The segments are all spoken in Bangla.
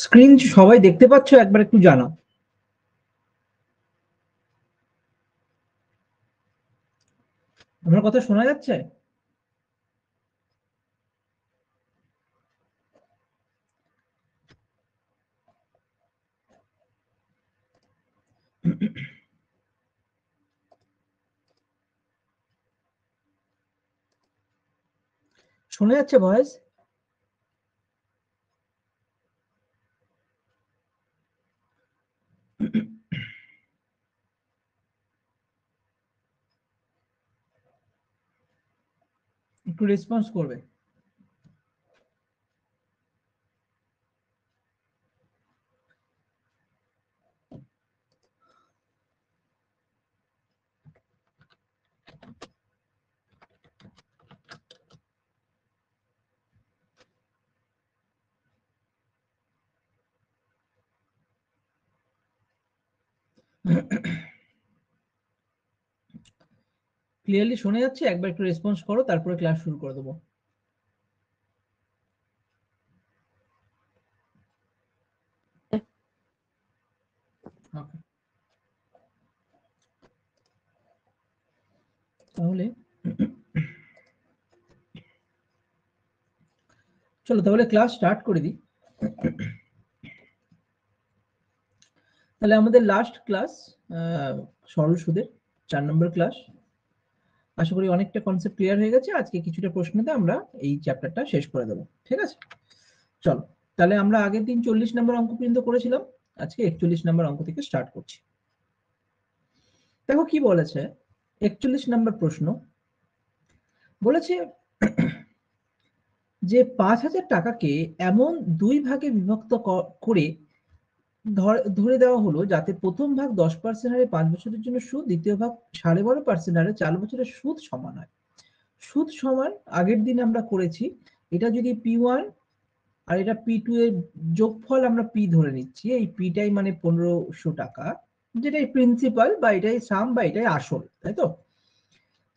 স্ক্রিন সবাই দেখতে পাচ্ছ? একবার একটু জানাও। আমার কথা শোনা যাচ্ছে? শোনা যাচ্ছে ভয়েস? একটু রেসপন্স করবে। ক্লিয়ারলি শোনা যাচ্ছে? একবার একটু রেসপন্স করো, তারপরে ক্লাস শুরু করে দেবো। তাহলে চলো তাহলে ক্লাস স্টার্ট করে দিই। তাহলে আমাদের লাস্ট ক্লাস সরল সুদের 4 নম্বর ক্লাস। আশা করি অনেকটা কনসেপ্ট ক্লিয়ার হয়ে গেছে। আজকে কিছুটা প্রশ্নতে আমরা এই চ্যাপ্টারটা শেষ করে দেবো, ঠিক আছে? চলো তাহলে আমরা আগের দিন 40 নম্বর অঙ্ক পর্যন্ত করেছিলাম, আজকে 41 নম্বর অঙ্ক থেকে স্টার্ট করছি। দেখো কি বলেছে 41 নম্বর প্রশ্ন। বলেছে যে 5,000 টাকাকে এমন দুই ভাগে বিভক্ত করে ধরে দেওয়া হলো যাতে প্রথম ভাগ 10% হারে 5 বছরের জন্য সুদ, দ্বিতীয় ভাগ 12.5% হারে 4 বছরের সুদ সমান হয়। সুদ সমান আগের দিন আমরা করেছি, এটা যদি P1 আর এটা P2 এর যোগফল আমরা P ধরে নিচ্ছি, এই Pটাই মানে 1500 টাকা, যেটাই প্রিন্সিপাল বা এটাই সাম বা এটাই আসল, তাই তো?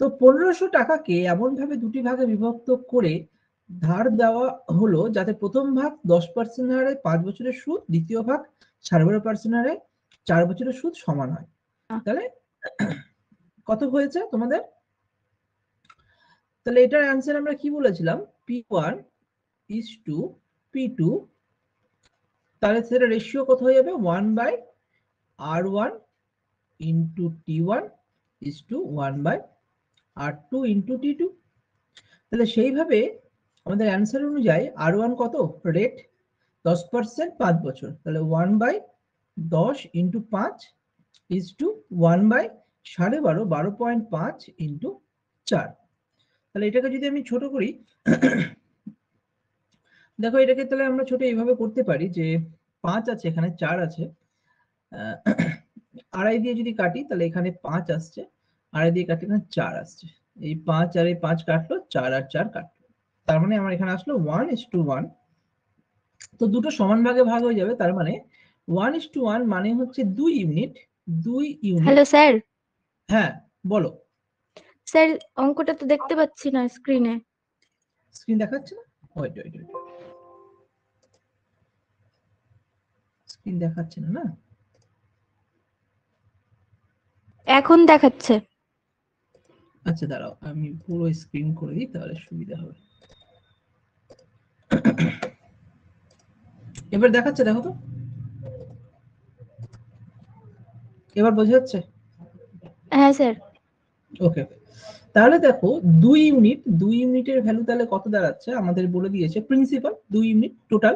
তো 1500 টাকাকে এমন ভাবে দুটি ভাগে বিভক্ত করে ধার দেওয়া হলো যাতে প্রথম ভাগ 10% হারে 5 বছরের সুদ, দ্বিতীয় ভাগ 12.5% হারে 4 বছরের সুদ সমান হয়। তাহলে কত হয়েছে তোমাদের? তাহলে এটার অ্যান্সার আমরা কি বলেছিলাম? P1 is to P2, তাহলে সেটা রেশিও কত হয়ে যাবে? 1/R1 into T1 is to 1/R2 into T2। তাহলে সেইভাবে আমাদের অ্যান্সার অনুযায়ী R1 কত? রেট 10%, 5 বছর, তাহলে 1/10 into 5 is to 1/12.5 12.5 into 4। তাহলে এটাকে যদি আমি ছোট করি, দেখো এটাকে তাহলে আমরা ছোট এইভাবে করতে পারি যে 5 আছে, এখানে 4 আছে, আড়াই দিয়ে যদি কাটি তাহলে এখানে 5 আসছে, আড়াই দিয়ে কাটি না 4 আসছে, এই 5 আর এই 5 কাটলো, 4 আর 4 কাটলো, তার মানে আমার এখানে আসলো 1:1। তো দুটো সমান ভাগে ভাগ হয়ে যাবে, তার মানে 1:1 মানে হচ্ছে 2 ইউনিট। 2 ইউনিট। Hello sir. হ্যাঁ বলো। স্যার অঙ্কটা তো দেখতে পাচ্ছি না স্ক্রিনে। স্ক্রিন দেখাচ্ছে না? ওয়েট ওয়েট ওয়েট, স্ক্রিন দেখাচ্ছে না? না এখন দেখাচ্ছে। আচ্ছা দাঁড়াও, আমি পুরো স্ক্রিন করে দিই তাহলে সুবিধা হবে। এবার দেখাচ্ছে, দেখো তো, এবার বোঝা যাচ্ছে? হ্যাঁ স্যার। ওকে, তাহলে দেখো 2 ইউনিট, 2 ইউনিটের ভ্যালু তাহলে কত দাঁড়াচ্ছে? আমাদের বলে দিয়েছে প্রিন্সিপাল 2 ইউনিট টোটাল,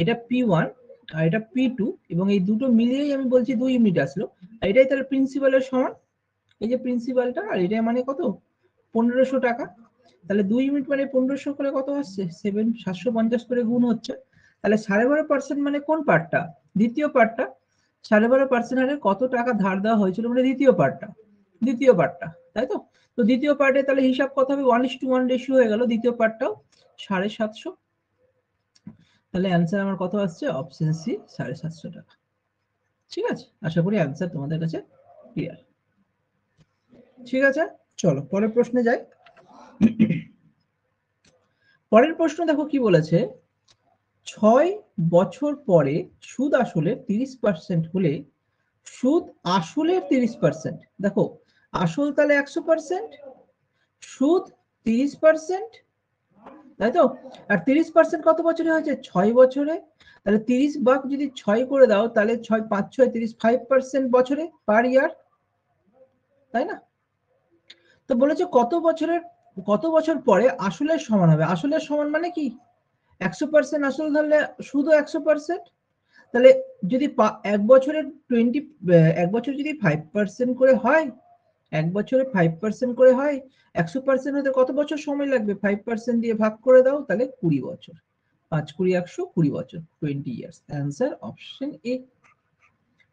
এটা P1 আর এটা P2, এবং এই দুটো মিলিয়েই আমি বলছি 2 ইউনিট আসলো, এটাই তাহলে প্রিন্সিপালের সমান। এই যে প্রিন্সিপালটা, আর এটা মানে কত 1500 টাকা। তাহলে 2 ইউনিট মানে 1500 করে কত আসছে 750 করে গুণ হচ্ছে। তাহলে 12.5% মানে কোন পার্টটা? দ্বিতীয় পার্টটা। 12.5% হারে কত টাকা ধার দেওয়া হয়েছিল মানে দ্বিতীয় পার্টটা, তাই তো? তো দ্বিতীয় পার্টে তাহলে হিসাব কত হবে 1:1 রেশিও হয়ে গেল, দ্বিতীয় পার্টটাও 750। তাহলে অ্যান্সার আমার কত আসছে? অপশন সি 750 টাকা। ঠিক আছে, আশা করি অ্যান্সার তোমাদের কাছে ক্লিয়ার। ঠিক আছে, চলো পরের প্রশ্নে যাই। পরের প্রশ্ন দেখো কি বলেছে, 6 বছর পরে সুদ আসলের 30% হলে সুদ আসলের 30%, দেখো আসল তাহলে 100%, সুদ 30%, তাই তো? আর 30% কত বছরে হয়েছে? 6 বছরে। তাহলে 30 ভাগ যদি 6 করে দাও তাহলে 6 5 6 30 5% বছরে পার ইয়ার, তাই না? তো বলেছে কত বছর পরে আসলের সমান হবে। আসলের সমান মানে কি? 100% আসল ধরলে সুদও 100%। তাহলে যদি এক বছরে 20 এক বছর যদি 5% করে হয়, এক বছরে 5% করে হয়, 100% হতে কত বছর সময় লাগবে? 5% দিয়ে ভাগ করে দাও, তাহলে 20 বছর। 5 20 100 20 বছর, 20 ইয়ার্স। Answer option A.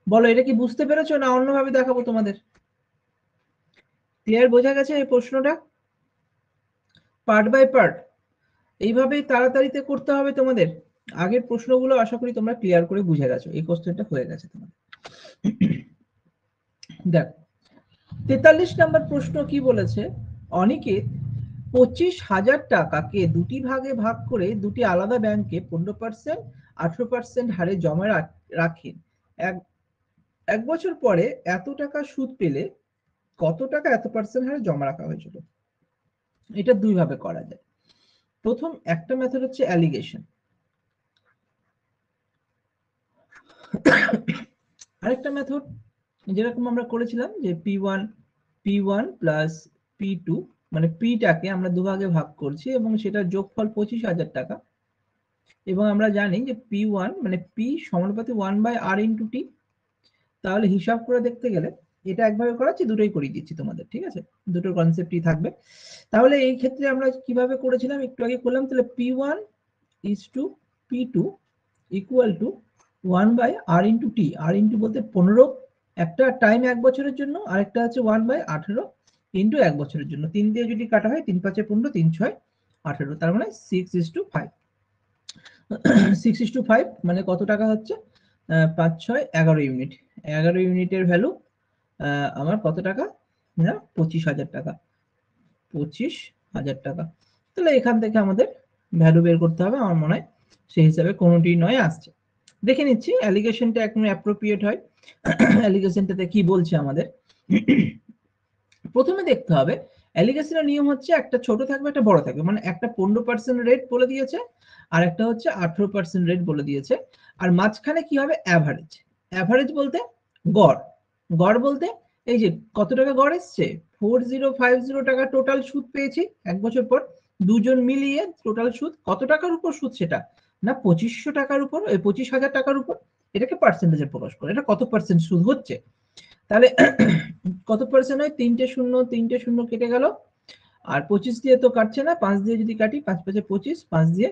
বলো এটা কি বুঝতে পেরেছো না অন্যভাবে দেখাবো তোমাদের? ক্লিয়ার, বোঝা গেছে এই প্রশ্নটা? পার্ট বাই পার্ট এইভাবেই তাড়াতাড়িতে করতে হবে তোমাদের। আগের প্রশ্নগুলো আশা করি তোমরা ক্লিয়ার করে বুঝে গেছো, এই কোশ্চেনটা হয়ে গেছে তোমাদের। দেখো 43 নম্বর প্রশ্ন কি বলেছে, অনিকেত 25,000 টাকাকে দুটি ভাগে ভাগ করে দুটি আলাদা ব্যাংকে 15% 18% হারে জমা রাখেন। এক বছর পরে এত টাকা সুদ পেলে কত টাকা এত পার্সেন্ট হারে জমা রাখা হয়েছিল? এটা দুই ভাবে করা যায়। প্রথম একটা মেথড হচ্ছে অ্যালিগেশন, আরেকটা মেথড যেরকম আমরা করেছিলাম যে P1 প্লাস P2, মানে P-টাকে আমরা দুভাগে ভাগ করছি এবং সেটা যোগফল 25,000 টাকা, এবং আমরা জানি যে P1 মানে P সমানুপাতিক 1/R ইন্টু T। তাহলে হিসাব করে দেখতে গেলে এটা একভাবে করাচ্ছি, দুটোই করিয়ে দিচ্ছি তোমাদের, ঠিক আছে? দুটোর কনসেপ্টই থাকবে। তাহলে এই ক্ষেত্রে আমরা কিভাবে করেছিলাম একটু আগে করলাম, তাহলে P1 is to P2 equal to 1/R into T। R into বলতে 15, একটা টাইম এক বছরের জন্য, আরেকটা হচ্ছে 1/18 ইন্টু এক বছরের জন্য। 3 দিয়ে যদি কাটা হয় 3 5 15, 3 6 18, তার মানে 6:5। 6:5 মানে কত টাকা হচ্ছে? 5 6 11 ইউনিট। 11 ইউনিটের ভ্যালু আমার কত টাকা? না 25,000 টাকা। 25,000 টাকা। তাহলে এখান থেকে আমাদের ভ্যালু বের করতে হবে, আমার মনে হয় সেই হিসাবে কোনোটি নয় আসছে। দেখে নিচ্ছি অ্যালিগেশনটা একদম অ্যাপ্রোপ্রিয়েট হয়। অ্যালিগেশনটাতে কি বলছে আমাদের? প্রথমে দেখতে হবে অ্যালিগেশনের নিয়ম হচ্ছে একটা ছোট থাকবে একটা বড় থাকবে, মানে একটা 15% রেট বলে দিয়েছে আর একটা হচ্ছে 18% রেট বলে দিয়েছে, আর মাঝখানে কি হবে? অ্যাভারেজ। অ্যাভারেজ বলতে গড়। গড় বলতে এই যে কত টাকা গড় এসছে? 4050 টাকা টোটাল সুদ পেয়েছি এক বছর পর। দুজন মিলিয়ে টোটাল সুদ কত টাকার উপর সুদ? সেটা না 2500 টাকার উপর, 25,000 টাকার উপর। এটাকে পার্সেন্টেজে প্রকাশ করে, এটা কত পার্সেন্ট সুদ হচ্ছে। তাহলে কত পার্সেন্ট হয়? 3টে শূন্য কেটে গেল, আর 25 দিয়ে তো কাটছে না, 5 দিয়ে যদি কাটি 5 5 25, 5 দিয়ে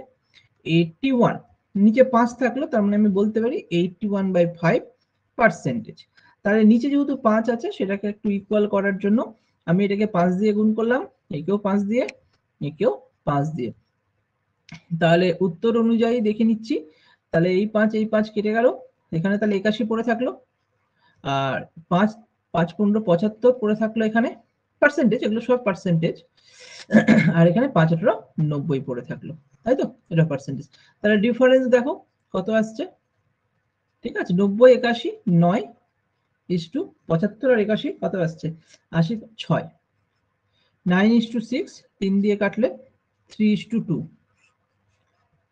81, নিচে 5 থাকলো, তার মানে আমি বলতে পারি 81/5%। তাহলে নিচে যেহেতু 5 আছে সেটাকে একটু ইকুয়াল করার জন্য আমি এটাকে 5 দিয়ে গুণ করলাম, একেও 5 দিয়ে, একেও 5 দিয়ে। তাহলে উত্তর অনুযায়ী দেখে নিচ্ছি, তাহলে এই 5 কেটে গেল, এখানে তাহলে 81 পড়ে থাকলো, আর 5 5 15 75 পড়ে থাকলো এখানে। পার্সেন্টেজ, এগুলো সব পার্সেন্টেজ। আর এখানে 5 18 90 পড়ে থাকলো, তাই তো? এটা পার্সেন্টেজ। তাহলে ডিফারেন্স দেখো কত আসছে, ঠিক আছে? 90 81 9 ইস্টু 75 আর 81 কত আসছে? 80 6 9:6, 3 দিয়ে কাটলে 3:2।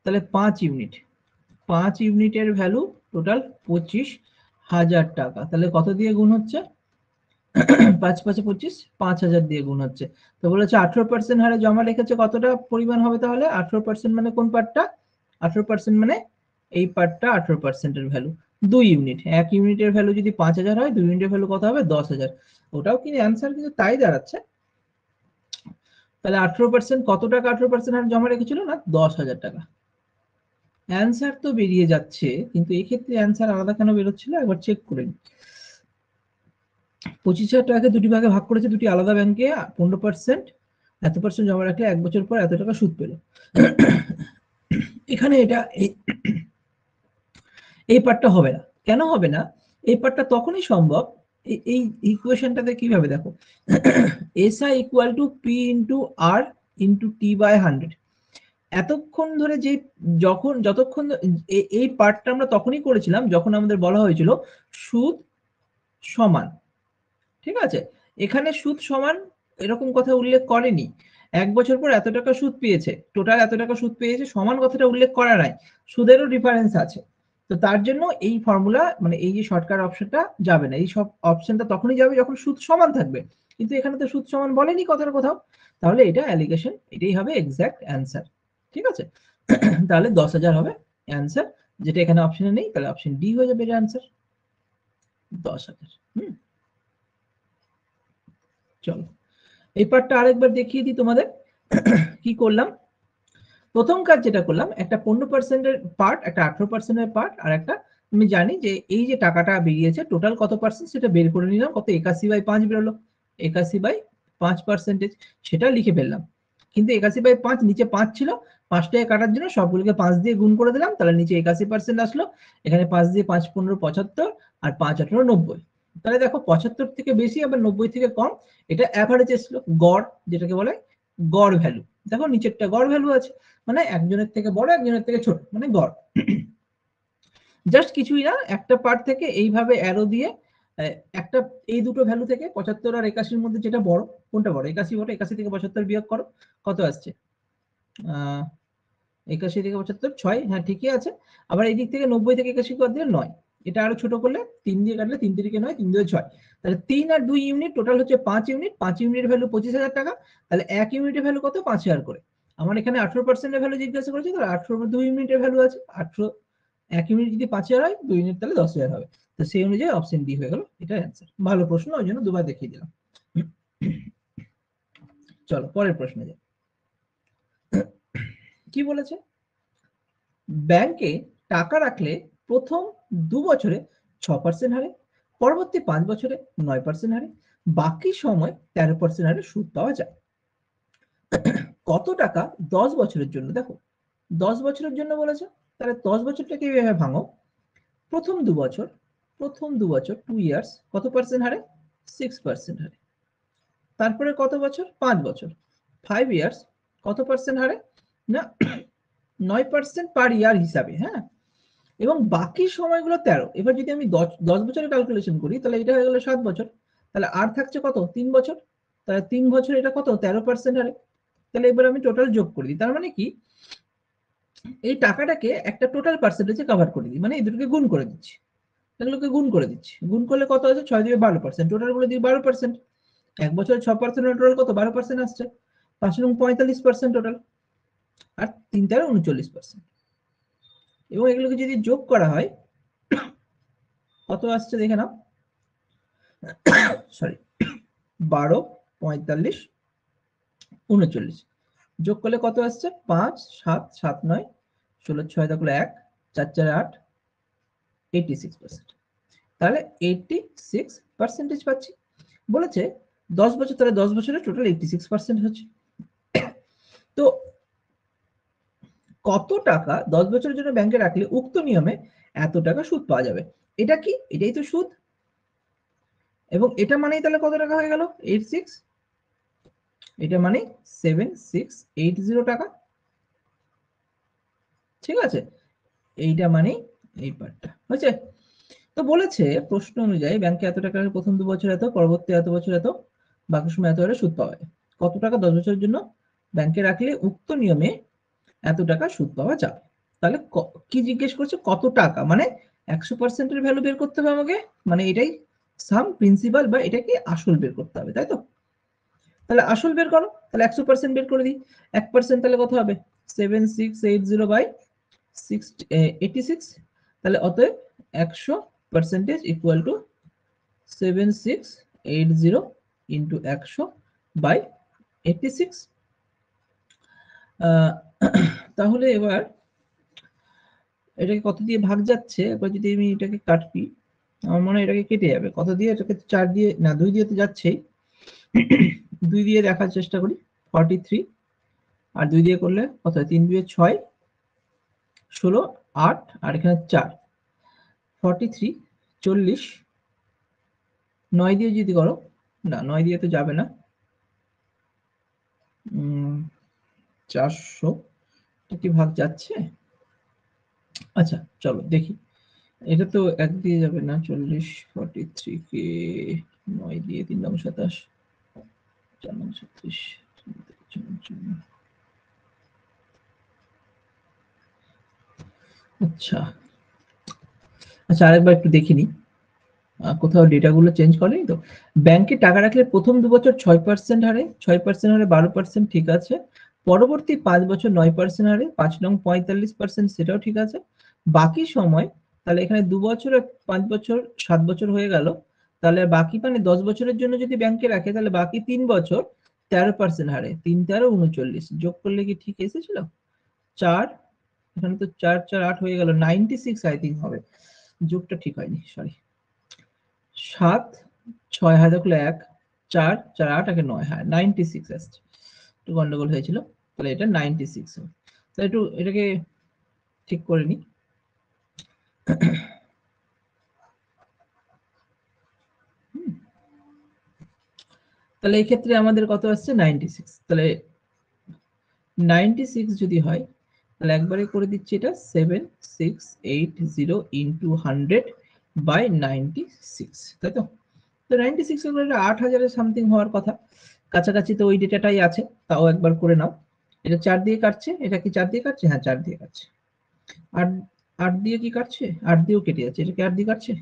তাহলে 5 ইউনিট, 5 ইউনিটের ভ্যালু টোটাল 25,000 টাকা। তাহলে কত দিয়ে গুণ হচ্ছে? 5 5 25, 5,000 দিয়ে গুণ হচ্ছে। তো বলেছে 18% হারে জমা রেখেছে, কতটা পরিমাণ হবে তাহলে? 18% মানে কোন পার্টটা? 18% মানে এই পার্টটা 18% এর ভ্যালু। 2 ইউনিট, 1 ইউনিটের ভ্যালু যদি 5000 হয়, 2 ইউনিটের ভ্যালু কত হবে? 10000। ওটাও কিন্তু অ্যান্সার কিন্তু তাই দাঁড়াচ্ছে। তাহলে 18% কত টাকা 18% হারে জমা রেখেছিল? না 10000 টাকা। অ্যান্সার তো বেরিয়ে যাচ্ছে, কিন্তু এই ক্ষেত্রে অ্যান্সার আলাদা কেন বেরোচ্ছিল একবার চেক করে নিই। 25,000 টাকাকে দুটি ভাগে ভাগ করেছে, দুটি আলাদা ব্যাংকে, 15% এত পার্সেন্ট জমা রাখলে 1 বছর পর এত টাকা সুদ পেল। এখানে এটা এই পার্টটা হবে না। কেন হবে না? এই পার্টটা তখনই সম্ভব, এই ইকুয়েশনটাতে কিভাবে দেখো, SI equal to P into R into T by 100। এতক্ষণ ধরে যে যতক্ষণ এই পার্টটা আমরা তখনই করেছিলাম যখন আমাদের বলা হয়েছিল সুদ সমান, ঠিক আছে? এখানে সুদ সমান এরকম কথা উল্লেখ করেনি। 1 বছর পর এত টাকা সুদ পেয়েছে, টোটাল এত টাকা সুদ পেয়েছে, সমান কথাটা উল্লেখ করা নাই, সুদেরও ডিফারেন্স আছে। তো তার জন্য এই ফর্মুলা মানে এই যে শর্টকাট অপশনটা যাবে না। এই সব অপশনটা তখনই যাবে যখন সুদ সমান থাকবে, কিন্তু এখানে তো সুদ সমান বলেনি কথার কোথাও। তাহলে এটা অ্যালিগেশন, এটাই হবে এক্সাক্ট অ্যান্সার। ঠিক আছে? তাহলে 10000 হবে অ্যান্সার, যেটা এখানে অপশনে নেই, তাহলে অপশন ডি হয়ে যাবে এর অ্যান্সার 10000। চলো এই পার্টটা আরেকবার দেখিয়ে দিই তোমাদের। কি করলাম? প্রথম কাজ যেটা করলাম, একটা 15%-এর পার্ট, একটা 18%-এর পার্ট, আর একটা আমি জানি যে এই যে টাকাটা বেরিয়েছে টোটাল কত পার্সেন্ট সেটা বের করে নিলাম। কত? 81/5 বেরোলো। 81/5%, সেটা লিখে ফেললাম। কিন্তু 81/5 নিচে 5 ছিল, 5টাকে কাটার জন্য সবগুলোকে 5 দিয়ে গুণ করে দিলাম, তাহলে নিচে 81% আসলো। এখানে 5 দিয়ে 5 15 75, আর 5 18 90। তাহলে দেখো 75 থেকে বেশি আবার 90 থেকে কম, এটা অ্যাভারেজ এসলো, গড় যেটাকে বলে গড় ভ্যালু। দেখো নিচেরটা গড় ভ্যালু আছে, মানে একজনের থেকে বড় একজনের থেকে ছোট, মানে গড়। জাস্ট কিছুই না, একটা পার্ট থেকে এইভাবে অ্যারো দিয়ে একটা এই দুটো ভ্যালু থেকে 75 আর 81-র মধ্যে যেটা বড়, কোনটা বড়? 81 বড়। 81 থেকে 75 বিয়োগ করো, কত আসছে? 81 থেকে 75 6, হ্যাঁ ঠিকই আছে। আবার এই দিক থেকে 90 থেকে 81 কত দিলে 9, এটা আরো ছোট করলে 3 দিয়ে কাটলে 3 তিরিকে 9, 3 2 6, তাহলে 3 আর 2 ইউনিট টোটাল হচ্ছে 5 ইউনিট। 5 ইউনিটের ভ্যালু 25,000 টাকা। তাহলে 1 ইউনিটের ভ্যালু কত? 5000 করে। আমার এখানে 18%-এর ভ্যালু জিজ্ঞাসা করেছে, তাহলে 18 2 ইউনিটের ভ্যালু আছে 18, 1 ইউনিট যদি 5000 হয়, 2 ইউনিট তাহলে 10000 হবে। তো সেই অনুযায়ী অপশন ডি হয়ে গেল এটা অ্যান্সার। ভালো প্রশ্ন, ওই জন্য দুবার দেখিয়ে দিলাম। চলো পরের প্রশ্নে যাই। কি বলেছে? ব্যাংকে টাকা রাখলে প্রথম 2 বছরে 6% হারে, পরবর্তী 5 বছরে 9% হারে, বাকি সময় 13% হারে সুদ পাওয়া যায়। কত টাকা 10 বছরের জন্য? দেখো 10 বছরের জন্য বলেছে, তাহলে 10 বছরটাকে এইভাবে ভাঙো। প্রথম 2 বছর, 2 ইয়ার্স কত পার্সেন্ট হারে? 6% হারে। তারপরে কত বছর? 5 বছর, 5 ইয়ার্স কত পার্সেন্ট হারে? না 9% পার ইয়ার হিসাবে, হ্যাঁ। এবং বাকি সময়গুলো 13। এবার যদি আমি 10 বছরের ক্যালকুলেশন করি, তাহলে এটা হয়ে গেল 7 বছর। তাহলে আর থাকছে কত? 3 বছর। তাহলে 3 বছর এটা কত? 13% হারে। তাহলে এবার আমি টোটাল যোগ করে দিই। তার মানে কি, এই টাকাটাকে একটা টোটাল পার্সেন্টেজে কভার করে দিই, মানে এই দুটোকে গুণ করে দিচ্ছি, এগুলোকে গুণ করে দিচ্ছি। গুণ করলে কত আছে? 6 দিয়ে 12%, টোটাল বলে দিই 12%। এক বছরে 6% টোটাল কত? 12% আসছে। 5 এবং 45% টোটাল, আর 3 13 39%। এবং এগুলোকে যদি যোগ করা হয় কত আসছে দেখে নাও। সরি, 12 45 39 যোগ করলে কত আসছে? 5 7 7 9 16 6 দেখলো 1 4 4 8 86%। তাহলে 86% পাচ্ছি। বলেছে 10 বছর, তাহলে 10 বছরে টোটাল 86% হচ্ছে। তো কত টাকা 10 বছরের জন্য ব্যাংকে রাখলে উক্ত নিয়মে এত টাকা সুদ পাওয়া যাবে? এটা কি? এটাই তো সুদ। এবং এটা মানেই তাহলে কত টাকা হয়ে গেল? 86। এটা মানে 7680 টাকা। ঠিক আছে? এইটা মানে এই পার্টটা হয়েছে। তো বলেছে প্রশ্ন অনুযায়ী ব্যাংকে এত টাকা প্রথম 2 বছর এত, পরবর্তী এত বছর এত, বাকি সময় এত হারে সুদ পাওয়া যায়। কত টাকা 10 বছরের জন্য ব্যাংকে রাখলে উক্ত নিয়মে এত টাকা সুদ পাওয়া যাবে? তাহলে কি জিজ্ঞেস করছে? কত টাকা, মানে 100% এর ভ্যালু বের করতে হবে আমাকে, মানে এটাই সাম প্রিন্সিপাল বা এটা কি আসল বের করতে হবে, তাই তো? তাহলে আসল বের করো, তাহলে 100% বের করে দিই। 1% তাহলে কত হবে? 7680 বাই 86। তাহলে অতএব 100% ইকুয়াল টু 7680 ইন্টু 100/86। তাহলে এবার এটাকে কত দিয়ে ভাগ যাচ্ছে, একবার যদি আমি এটাকে কাটি, আমার মনে হয় এটাকে কেটে যাবে। কত দিয়ে? এটাকে 4 দিয়ে না 2 দিয়ে তো যাচ্ছেই, 2 দিয়ে দেখার চেষ্টা করি। 43 আর 2 দিয়ে করলে কত হয়? 3 2 6 16 8 আর এখানে 4, 43 40, 9 দিয়ে যদি করো, না 9 দিয়ে তো যাবে না, 400 কি ভাগ যাচ্ছে? আচ্ছা চলো দেখি, এটা তো 1 দিয়ে যাবে না। 40 43 কে 9 দিয়ে 3 9 27 4 9 36 আচ্ছা আচ্ছা, আরেকবার একটু দেখে নিই, কোথাও ডেটাগুলো চেঞ্জ করেনি তো। ব্যাংকে টাকা রাখলে প্রথম 2 বছর 6% হারে, 6% হারে 12%, ঠিক আছে। পরবর্তী 5 বছর 9% হারে, 5 নং 45%, সেটাও ঠিক আছে। বাকি সময়, তাহলে এখানে 2 বছর আর 5 বছর 7 বছর হয়ে গেল, তাহলে বাকি মানে 10 বছরের জন্য যদি ব্যাংকে রাখে, তাহলে বাকি 3 বছর 13% হারে, 3 13 39, যোগ করলে কি ঠিক এসেছিল? 4, এখানে তো 4 4 8 হয়ে গেল, 96 আই থিঙ্ক হবে, যোগটা ঠিক হয়নি, সরি। 7 6 হাতে করলে 1 4 4 8 আগে 9, হ্যাঁ 96 আসছে, একটু গন্ডগোল হয়েছিল, তাহলে এটা 96 হবে। তাহলে একটু এটাকে ঠিক করে নি। তাহলে এই ক্ষেত্রে আমাদের কত আসছে? 96। তাহলে 96 যদি হয়, তাহলে একবারে করে দিচ্ছি, এটা 7680 ইন্টু 100/96, তাই তো? তো 96 এর 8000 এর সামথিং হওয়ার কথা, কাছাকাছি তো ওই ডেটাটাই আছে, তাও একবার করে নাও। এটা 4 দিয়ে কাটছে, এটা কি 4 দিয়ে কাটছে? হ্যাঁ 4 দিয়ে কাটছে। আর 8 দিয়ে কি কাটছে? 8 দিয়েও কেটে যাচ্ছে, এটা কি 8 দিয়ে কাটছে?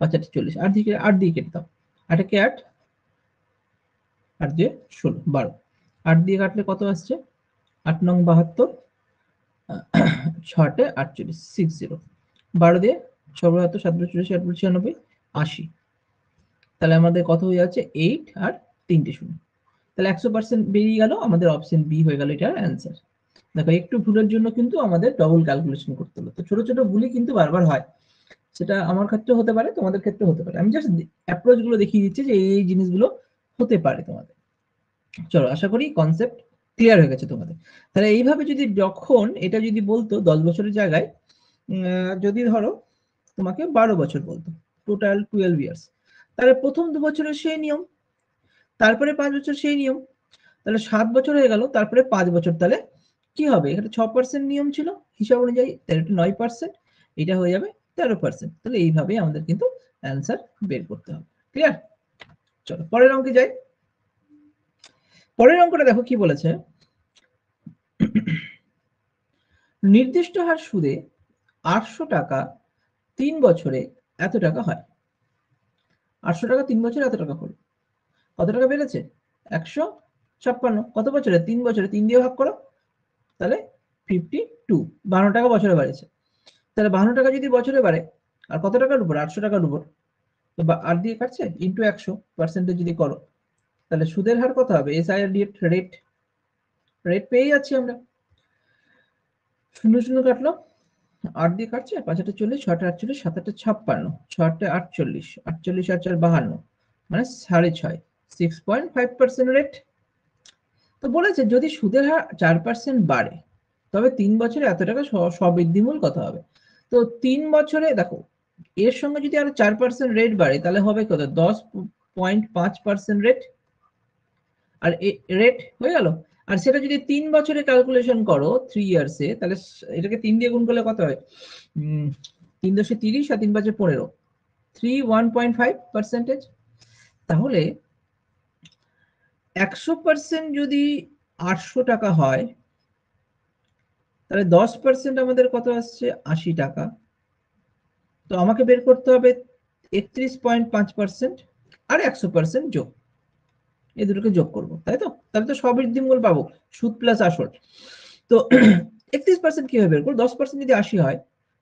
5 8 40, 8 দিয়ে কেটে দাও, 8 কে 8, 8 দিয়ে 16 12, 8 দিয়ে কাটলে কত আসছে? 8 নং 72, 6 48 60, 12 দিয়ে 6 7 7 40 8 96 80, তাহলে আমাদের কত হয়ে যাচ্ছে? 8 আর 3টে শূন্য, তাহলে 100% বেরিয়ে গেল, আমাদের অপশন বি হয়ে গেল এটার অ্যান্সার। দেখো একটু ভুলের জন্য কিন্তু আমাদের ডবল ক্যালকুলেশন করতে হলো। তো ছোট ছোট ভুলই কিন্তু বারবার হয়, সেটা আমার ক্ষেত্রে হতে পারে, তোমাদের ক্ষেত্রে হতে পারে। আমি জাস্ট অ্যাপ্রোচ গুলো দেখিয়ে দিচ্ছি যে এই জিনিসগুলো হতে পারে তোমাদের। চলো, আশা করি কনসেপ্ট ক্লিয়ার হয়ে গেছে তোমাদের। তাহলে এইভাবে যদি, যখন এটা যদি বলতো 10 বছরের জায়গায় যদি ধরো তোমাকে 12 বছর বলতো, টোটাল 12 ইয়ার্স, তাহলে প্রথম 2 বছরের সেই নিয়ম, তারপরে 5 বছর সেই নিয়ম, তাহলে 7 বছর হয়ে গেল, তারপরে 5 বছর, তাহলে কি হবে? এখানে 6% নিয়ম ছিল হিসাব অনুযায়ী, তাহলে এটা 9%, এটা হয়ে যাবে 13%। তাহলে এইভাবে আমাদের কিন্তু অ্যান্সার বের করতে হবে। ক্লিয়ার? চলো পরের অঙ্কে যাই। পরের অঙ্কটা দেখো কি বলেছে, নির্দিষ্ট হার সুদে 800 টাকা 3 বছরে এত টাকা হয়। 800 টাকা 3 বছরে এত টাকা হলো, কত টাকা বেড়েছে? 156। কত বছরে? 3 বছরে, 3 দিয়ে ভাগ করো, তাহলে 52, 52 টাকা বছরে বাড়েছে। তাহলে 52 টাকা যদি বছরে বাড়ে, আর কত টাকার উপর? 800 টাকার উপর, তো 8 দিয়ে কাটছে, ইন্টু 100% যদি করো, তাহলে সুদের হার কত হবে? এসআইআর রেট, রেট পেয়ে যাচ্ছি আমরা। শূন্য শূন্য কাটলো, 8 দিয়ে কাটছে, 5 8 40, 6 8 48, 7 8 56, 6 8 48, 48 আর 4 52, মানে 6.5, 6.5% রেট। তো বলেছে যদি সুদের হার 4% বাড়ে, তবে 3 বছরে এত টাকা স্ববৃদ্ধিমূল কত হবে? তো 3 বছরে দেখো, এর সঙ্গে যদি আরো 4% রেট বাড়ে, তাহলে হবে কত? 10.5% রেট, আর রেট হয়ে গেল। আর সেটা যদি 3 বছরে ক্যালকুলেশন করো 3 ইয়ার্সে, তাহলে এটাকে 3 দিয়ে গুণ করলে কত হয়? 3 10 30 আর 3 5 15, 1.5%। তাহলে 100% যদি 800 টাকা হয়, তাহলে 10% আমাদের কত আসছে? 80 টাকা। তো আমাকে বের করতে হবে 31.5% আর 100% যোগ, এই দুটোকে যোগ করবো, তাই তো? তাহলে তো স্ববৃদ্ধিমূল পাবো, সুদ প্লাস আসল। তো 31% কিভাবে বের করবো? 10% যদি 80 হয়,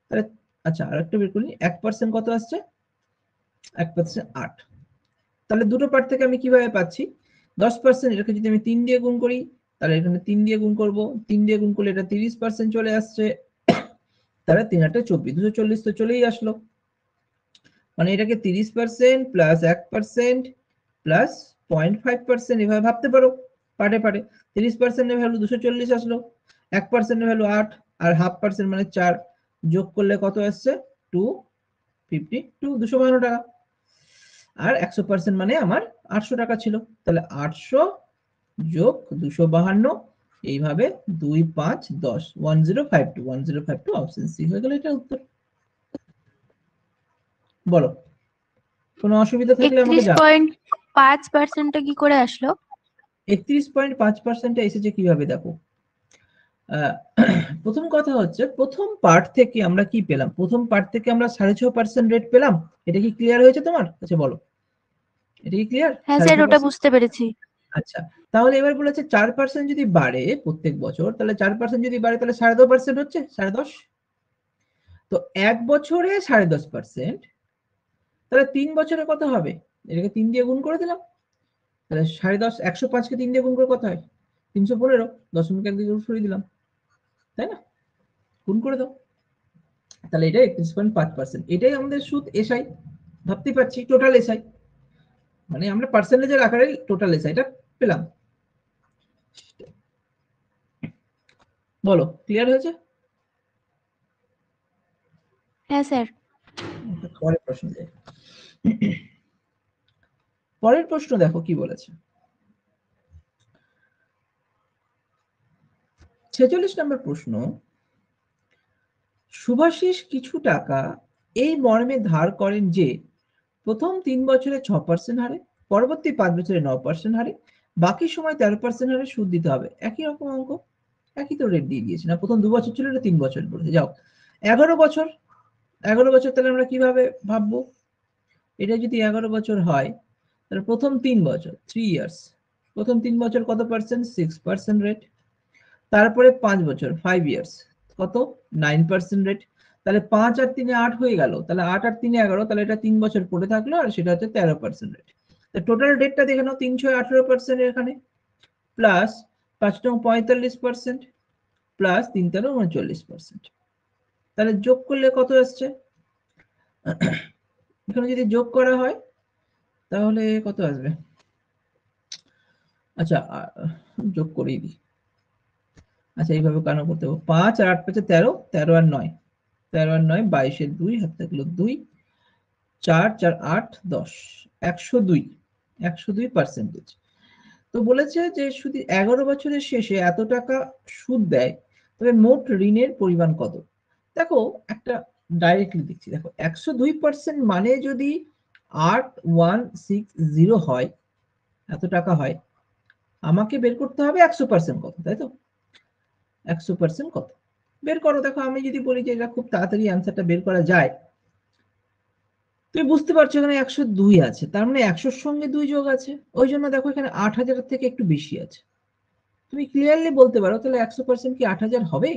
তাহলে আচ্ছা আরেকটা বের করি, 1% কত আসছে? 1% 8। তাহলে দুটো পার্ট থেকে আমি কিভাবে পাচ্ছি? 10% এটাকে যদি আমি 3 দিয়ে গুণ করি, তাহলে এখানে 3 দিয়ে গুণ করব, 3 দিয়ে গুণ করলে এটা 30% চলে আসছে। তাহলে 3 8 24, 240 তো চলেই আসলো। মানে এটাকে 30% প্লাস 1% প্লাস 0.5% এভাবে ভাবতে পারো পার্টে পার্টে। 30% এর ভ্যালু 240 আসলো, 1% এর ভ্যালু 8, আর 0.5% মানে 4, যোগ করলে কত আসছে? 252, 252 টাকা। আর 100% মানে আমার 800 টাকা ছিল। তাহলে 800 যোগ 252, এইভাবে 2 5 10, 1052, 1052 অপশন সি হয়ে গেল এটা উত্তর। বলো, কোনো অসুবিধা থাকলে আমাকে জানাও। 31.5%টা কি করে আসলো? 31.5% এসেছে কিভাবে দেখো। প্রথম কথা হচ্ছে প্রথম পার্ট থেকে আমরা কি পেলাম? প্রথম পার্ট থেকে আমরা 6.5% রেট পেলাম। এটা কি ক্লিয়ার হয়েছে তোমার? আচ্ছা বলো, এটা কি ক্লিয়ার? হ্যাঁ স্যার, ওটা বুঝতে পেরেছি। আচ্ছা, তাহলে এবার বলেছে 4% যদি বাড়ে প্রত্যেক বছর, তাহলে 4% যদি বাড়ে তাহলে 10.5% হচ্ছে, 10.5। তো 1 বছরে 10.5%, তাহলে 3 বছরে কত হবে? এটাকে 3 দিয়ে গুণ করে দিলাম। তাহলে 10.5, 105 কে 3 দিয়ে গুণ করে কত হয়? 315, দশমিক 1 দিয়ে সরিয়ে দিলাম, তাই না? গুণ করে দাও। তাহলে এটা 31.5%। এটাই আমাদের সুদ এসআই, ভাবতে পারছি টোটাল এসআই, মানে আমরা পার্সেন্টেজের আকারে টোটাল এসআইটা পেলাম। বলো, ক্লিয়ার হয়েছে? হ্যাঁ স্যার। পরের প্রশ্ন যাই। পরের প্রশ্ন দেখো কি বলেছে। 46 নম্বর প্রশ্ন, শুভাশিস কিছু টাকা এই মর্মে ধার করেন যে প্রথম 3 বছরে 6% হারে, পরবর্তী 5 বছরে 9% হারে, বাকি সময় 13% হারে সুদ দিতে হবে। একই রকম অঙ্ক, একই তো রেট দিয়ে দিয়েছে না? প্রথম 2 বছর ছিল, এটা 3 বছর বলেছে। যাও 11 বছর, 11 বছর তাহলে আমরা কিভাবে ভাববো? এটা যদি 11 বছর হয় তাহলে প্রথম 3 বছর 3 ইয়ার্স, প্রথম 3 বছর কত পার্সেন্ট? 6% রেট। তারপরে 5 বছর 5 ইয়ার্স কত? 9% রেট। তাহলে 5 আর 3 8 হয়ে গেল, তাহলে 8 আর 3 11, তাহলে এটা 3 বছর পড়ে থাকলো, আর সেটা হচ্ছে 13% রেট। তো টোটাল রেটটা দেখে নাও, 3 6 18% এখানে, প্লাস 5 45% প্লাস 3 13 39%। তাহলে যোগ করলে কত আসছে? এখানে যদি যোগ করা হয় তাহলে কত আসবে? আচ্ছা যোগ করেই দিই। আচ্ছা এইভাবে কেন করতে হবে? 5 আর 8 5 13, 13 আর 9, 13 আর 9 22 এর 2 হাতে থাকলো 2, 4 4 8 10, 102, 102%। তো বলেছে যে শুধু 11 বছরের শেষে এত টাকা সুদ দেয়, তবে মোট ঋণের পরিমাণ কত? দেখো একটা ডাইরেক্টলি দিচ্ছি, দেখো 102% মানে যদি 8160 হয়, এত টাকা হয়, আমাকে বের করতে হবে 100% কত, তাই তো? 100% কত বের করো। দেখো আমি যদি বলি যে এটা খুব তাড়াতাড়ি অ্যান্সারটা বের করা যায়, তুমি বুঝতে পারছো এখানে 102 আছে, তার মানে 100-র সঙ্গে 2 যোগ আছে, ওই জন্য দেখো এখানে 8000 থেকে একটু বেশি আছে। তুমি ক্লিয়ারলি বলতে পারো তাহলে 100% কি 8000 হবে?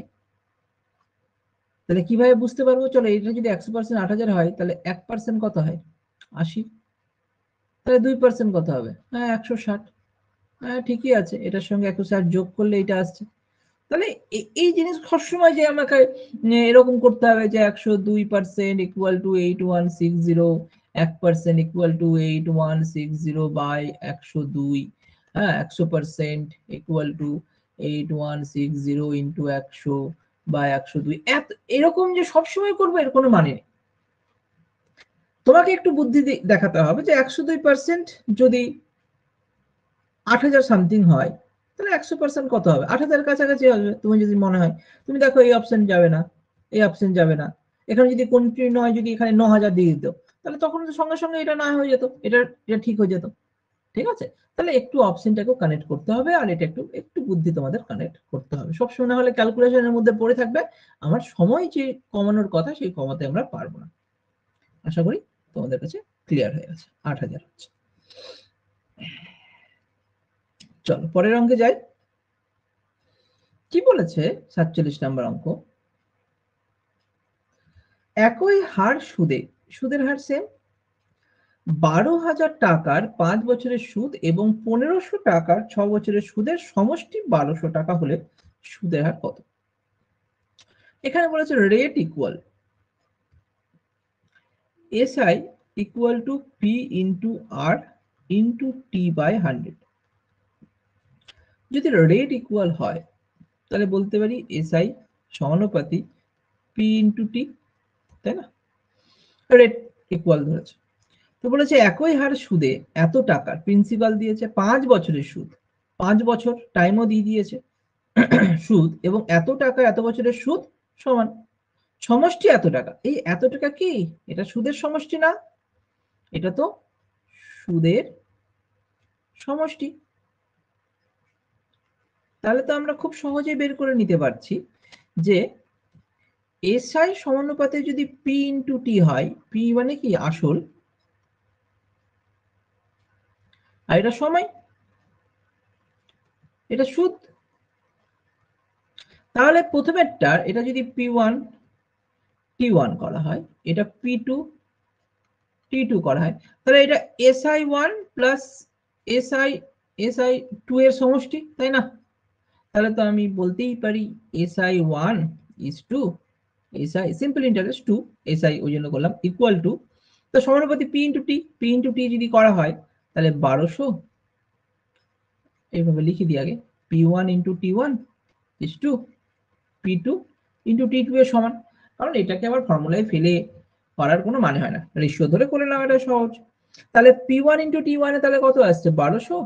তাহলে কিভাবে বুঝতে পারবো? চলো এটা যদি 100% 8000 হয়, তাহলে 1% কত হয়? 80। তাহলে 2% কত হবে? হ্যাঁ 160। হ্যাঁ ঠিকই আছে, এটার সঙ্গে 160 যোগ করলে এটা আসছে। তাহলে এই জিনিস সবসময় যে আমাকে এরকম করতে হবে যে 102% equal to 8160, 1% equal to 8160 by 102, হ্যাঁ 100% ইকুয়াল টু 8160 ইন্টু 100 বাই 102, এরকম যে সবসময় করবো এর কোনো মানে নেই। তোমাকে একটু বুদ্ধি দেখাতে হবে যে 102% যদি 8000 সামথিং হয়, তাহলে 100% কত হবে? 8000 কাছাকাছি হবে তুমি যদি মনে হয়। তুমি দেখো এই অপশন যাবে না, এই অপশন যাবে না। এখানে যদি কন্টিনিউ নয়, যদি এখানে 9000 দিয়ে দিত, তাহলে তখন তো সঙ্গে সঙ্গে এটা না হয়ে যেত, এটা ঠিক হয়ে যেত। ঠিক আছে? তাহলে একটু অপশনটাকেও কানেক্ট করতে হবে, আর এটা একটু একটু বুদ্ধি তোমাদের কানেক্ট করতে হবে। সবসময় না হলে ক্যালকুলেশনের মধ্যে পড়ে থাকবে, আমার সময় যে কমানোর কথা সেই কমাতে আমরা পারবো না। আশা করি তোমাদের কাছে ক্লিয়ার হয়ে গেছে। 8000 হচ্ছে। চলো পরের অঙ্কে যাই। কি বলেছে 47 নম্বর অঙ্ক, একই হার সুদের হার সেম। 12,000 টাকার 5 বছরের সুদ এবং 1500 টাকার 6 বছরের সুদের সমষ্টি 1200 টাকা হলে সুদের হার কত? এখানে বলেছে rate equal SI equal to P into R into T by 100। যদি রেট ইকুয়াল হয় তাহলে বলতে পারি SI সমানুপাতিক P ইন্টু T, তাই না? রেট ইকুয়াল ধরেছে। তো বলেছে একই হার সুদে এত টাকার প্রিন্সিপাল দিয়েছে, 5 বছরের সুদ, 5 বছর টাইমও দিয়ে দিয়েছে সুদ, এবং এত টাকা এত বছরের সুদ সমান সমষ্টি এত টাকা। এই এত টাকা কি? এটা সুদের সমষ্টি না, এটা তো সুদের সমষ্টি। তাহলে তো আমরা খুব সহজেই বের করে নিতে পারছি যে SI সমানুপাতে যদি P ইন্টু T হয়, P মানে কি আসল, আর এটা সময়, এটা সুদ। তাহলে প্রথমেরটা এটা যদি P1 T1 করা হয়, এটা P2 T2 করা হয়, তাহলে এটা SI1 প্লাস SI2 এর সমষ্টি, তাই না? তাহলে তো আমি বলতেই পারি SI1 is to SI simple interest to SI, ওই জন্য করলাম ইকুয়াল টু, তো সমানুপাতি P ইন্টু T যদি করা হয় তাহলে 1200, এইভাবে লিখে দিই আগে, P1 into T1 is to P2 into T2 এর সমান। কারণ এটাকে আবার ফর্মুলায় ফেলে করার কোনো মানে হয় না, রেশিও ধরে করে নাও, এটা সহজ। তাহলে P1 ইন্টু T1 এ তাহলে কত আসছে? 1200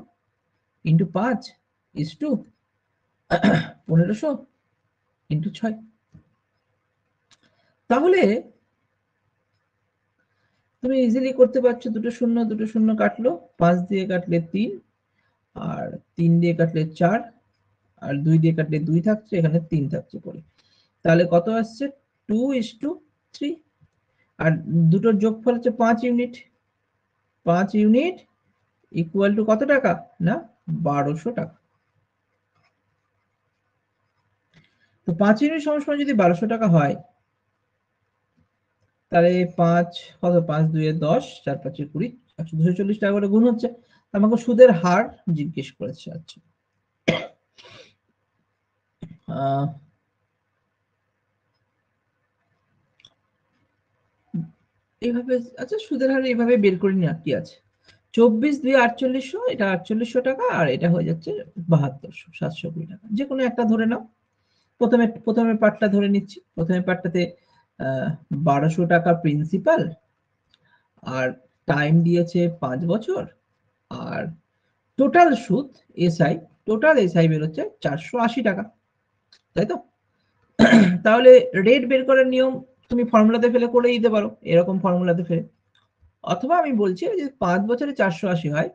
ইন্টু 5 is to 1500 ইন্টু 6। তাহলে তুমি ইজিলি করতে পারছো, দুটো শূন্য কাটলো, 5 দিয়ে কাটলে 3, আর 3 দিয়ে কাটলে 4, আর 2 দিয়ে কাটলে 2 থাকছে, এখানে 3 থাকছে পরে। তাহলে কত আসছে? 2:3। আর দুটোর যোগফল হচ্ছে 5 ইউনিট। 5 ইউনিট ইকুয়াল টু কত টাকা? না 1200 টাকা। তো 5 ইউনিট সমান যদি 1200 টাকা হয়, তাহলে 5 কত? 5 2 এ 10, 4 5 এ 20, 240 টাকা করে গুণ হচ্ছে। আমাকে সুদের হার জিজ্ঞেস করেছে। আচ্ছা, এইভাবে, আচ্ছা সুদের হার এইভাবে বের করে নি, আর কি আছে? 24 2 4800, এটা 4800 টাকা, আর এটা হয়ে যাচ্ছে 7200, 720 টাকা। যে কোনো একটা ধরে নাও। প্রথমে পার্টটা ধরে নিচ্ছি। প্রথমে পার্টটাতে 1200 টাকা প্রিন্সিপাল, আর টাইম দিয়েছে 5 বছর, আর টোটাল সুদ SI বের হচ্ছে 480 টাকা, তাই তো? তাহলে রেট বের করার নিয়ম তুমি ফর্মুলাতে ফেলে করে দিতে পারো, এরকম ফর্মুলাতে ফেলে। অথবা আমি বলছি যে 5 বছরে 480 হয়,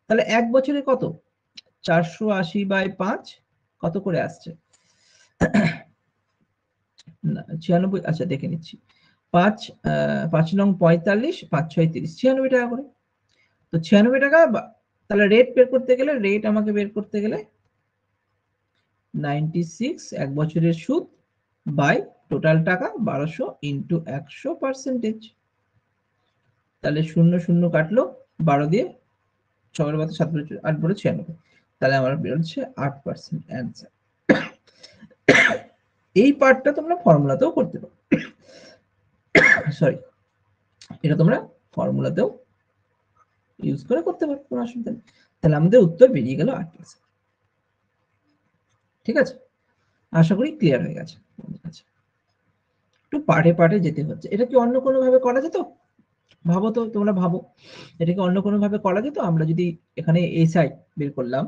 তাহলে 1 বছরে কত? 480 বাই 5 কত করে আসছে? 96, আচ্ছা দেখে নিচ্ছি। 5 নং 45, 5 6 30, 96 টাকা করে। তো 96 টাকা, তাহলে রেট বের করতে গেলে, রেট আমাকে বের করতে গেলে 96 1 বছরের সুদ বাই টোটাল টাকা 1200 ইন্টু 100%। তাহলে 0 কাটলো, 12 দিয়ে 6 বাদ 7 8 বলে 96, তাহলে আমার বেরোচ্ছে 8% অ্যান্সার। এই পার্টটা তোমরা ফর্মুলাতেও করতে পারো, সরি, এটা তোমরা ফর্মুলাতেও ইউজ করে করতে পারো, কোনো অসুবিধা নেই। তাহলে আমাদের উত্তর বেরিয়ে গেল 8%। ঠিক আছে, আশা করি ক্লিয়ার হয়ে গেছে। একটু পার্টে যেতে হচ্ছে। এটা কি অন্য কোনো ভাবে করা যেত? ভাবো তো, তোমরা ভাবো, এটা কি অন্য কোনো ভাবে করা যেত? আমরা যদি এখানে SI বের করলাম,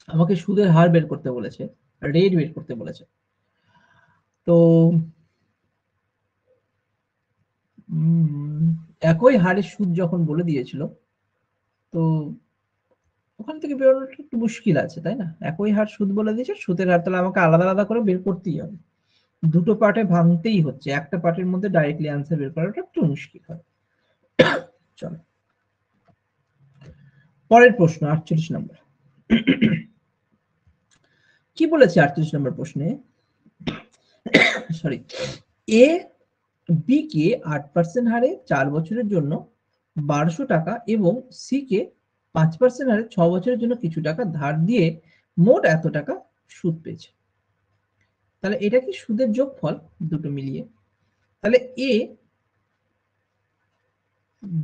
আমাকে সুদের হার বের করতে বলেছে, রেট বের করতে বলেছে, তো একই হারে সুদ যখন বলে দিয়েছিল, তো ওখান থেকে বেরোনোটা একটু মুশকিল আছে, তাই না? একই হার সুদ বলে দিয়েছে, সুদের হার তাহলে আমাকে আলাদা আলাদা করে বের করতেই হবে, দুটো পার্টে ভাঙতেই হচ্ছে, একটা পার্টের মধ্যে ডাইরেক্টলি আনসার বের করাটা একটু মুশকিল হয়। চলো পরের প্রশ্ন, 48 নম্বর। কি বলেছে 38 নম্বর প্রশ্নে? সরি, এ বি কে 8% হারে 4 বছরের জন্য 1200 টাকা এবং সি কে 5% হারে 6 বছরের জন্য কিছু টাকা ধার দিয়ে মোট এত টাকা সুদ পেয়েছে। তাহলে এটা কি সুদের যোগফল দুটো মিলিয়ে। তাহলে এ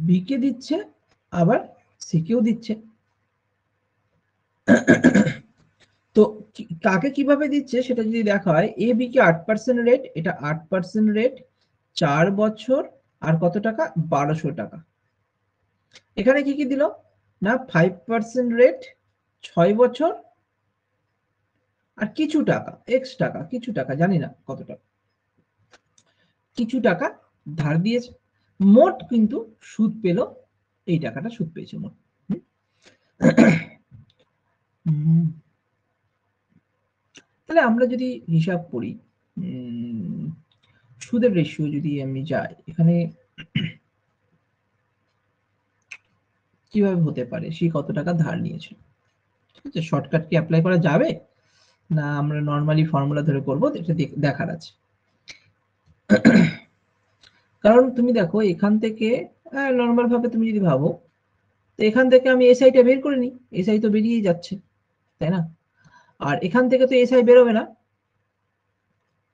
বি কে দিচ্ছে আবার সি কেও দিচ্ছে। তো কাকে কিভাবে দিচ্ছে সেটা যদি দেখা হয়, এ বি কে 8% রেট, এটা 8% রেট 4 বছর আর কত টাকা 1200 টাকা। এখানে কি কি দিল না 5% রেট 6 বছর আর কিছু টাকা এক্স টাকা, কিছু টাকা জানি না কত টাকা, কিছু টাকা ধার দিয়েছে। মোট কিন্তু সুদ পেল, এই টাকাটা সুদ পেয়েছে মোট। তাহলে আমরা যদি হিসাব করি, সুদের রেশিও যদি আমি যাই এখানে কিভাবে হতে পারে, সে কত টাকা ধার নিয়েছে। ঠিক আছে, শর্টকাট কি অ্যাপ্লাই করা যাবে না আমরা নর্মালি ফর্মুলা ধরে করব, এটা দেখার আছে। কারণ তুমি দেখো এখান থেকে নর্মাল ভাবে তুমি যদি ভাবো, তো এখান থেকে আমি এসআইটা বের করে নিই, এসআই তো বেরিয়ে যাচ্ছে তাই না, আর এখান থেকে তো এসআই বেরোবে না,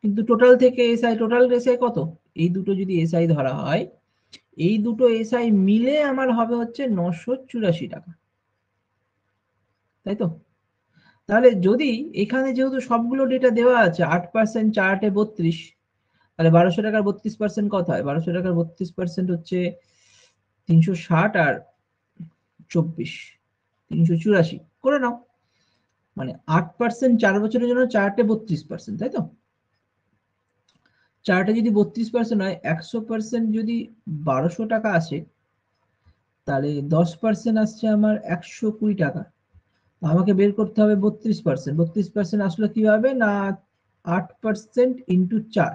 কিন্তু টোটাল থেকে এসআই, টোটাল এসআই কত, এই দুটো যদি এসআই ধরা হয়, এই দুটো এসআই মিলে আমার হবে হচ্ছে 984 টাকা, তাই তো। তাহলে যদি এখানে যেহেতু সবগুলো ডেটা দেওয়া আছে 8% 4 32, তাহলে 1200 টাকার 32% কত হয়, 1200 টাকার 32% হচ্ছে 360 আর 24 384 করে নাও, মানে 8% 4 বছরের জন্য 4 32%, তাই তো। 4 যদি 32% হয়, 100% যদি 1200 টাকা আসে, তাহলে 10% আসছে আমার 120 টাকা। আমাকে বের করতে হবে 32%, 32% আসলে কি হবে না 8% ইন্টু 4,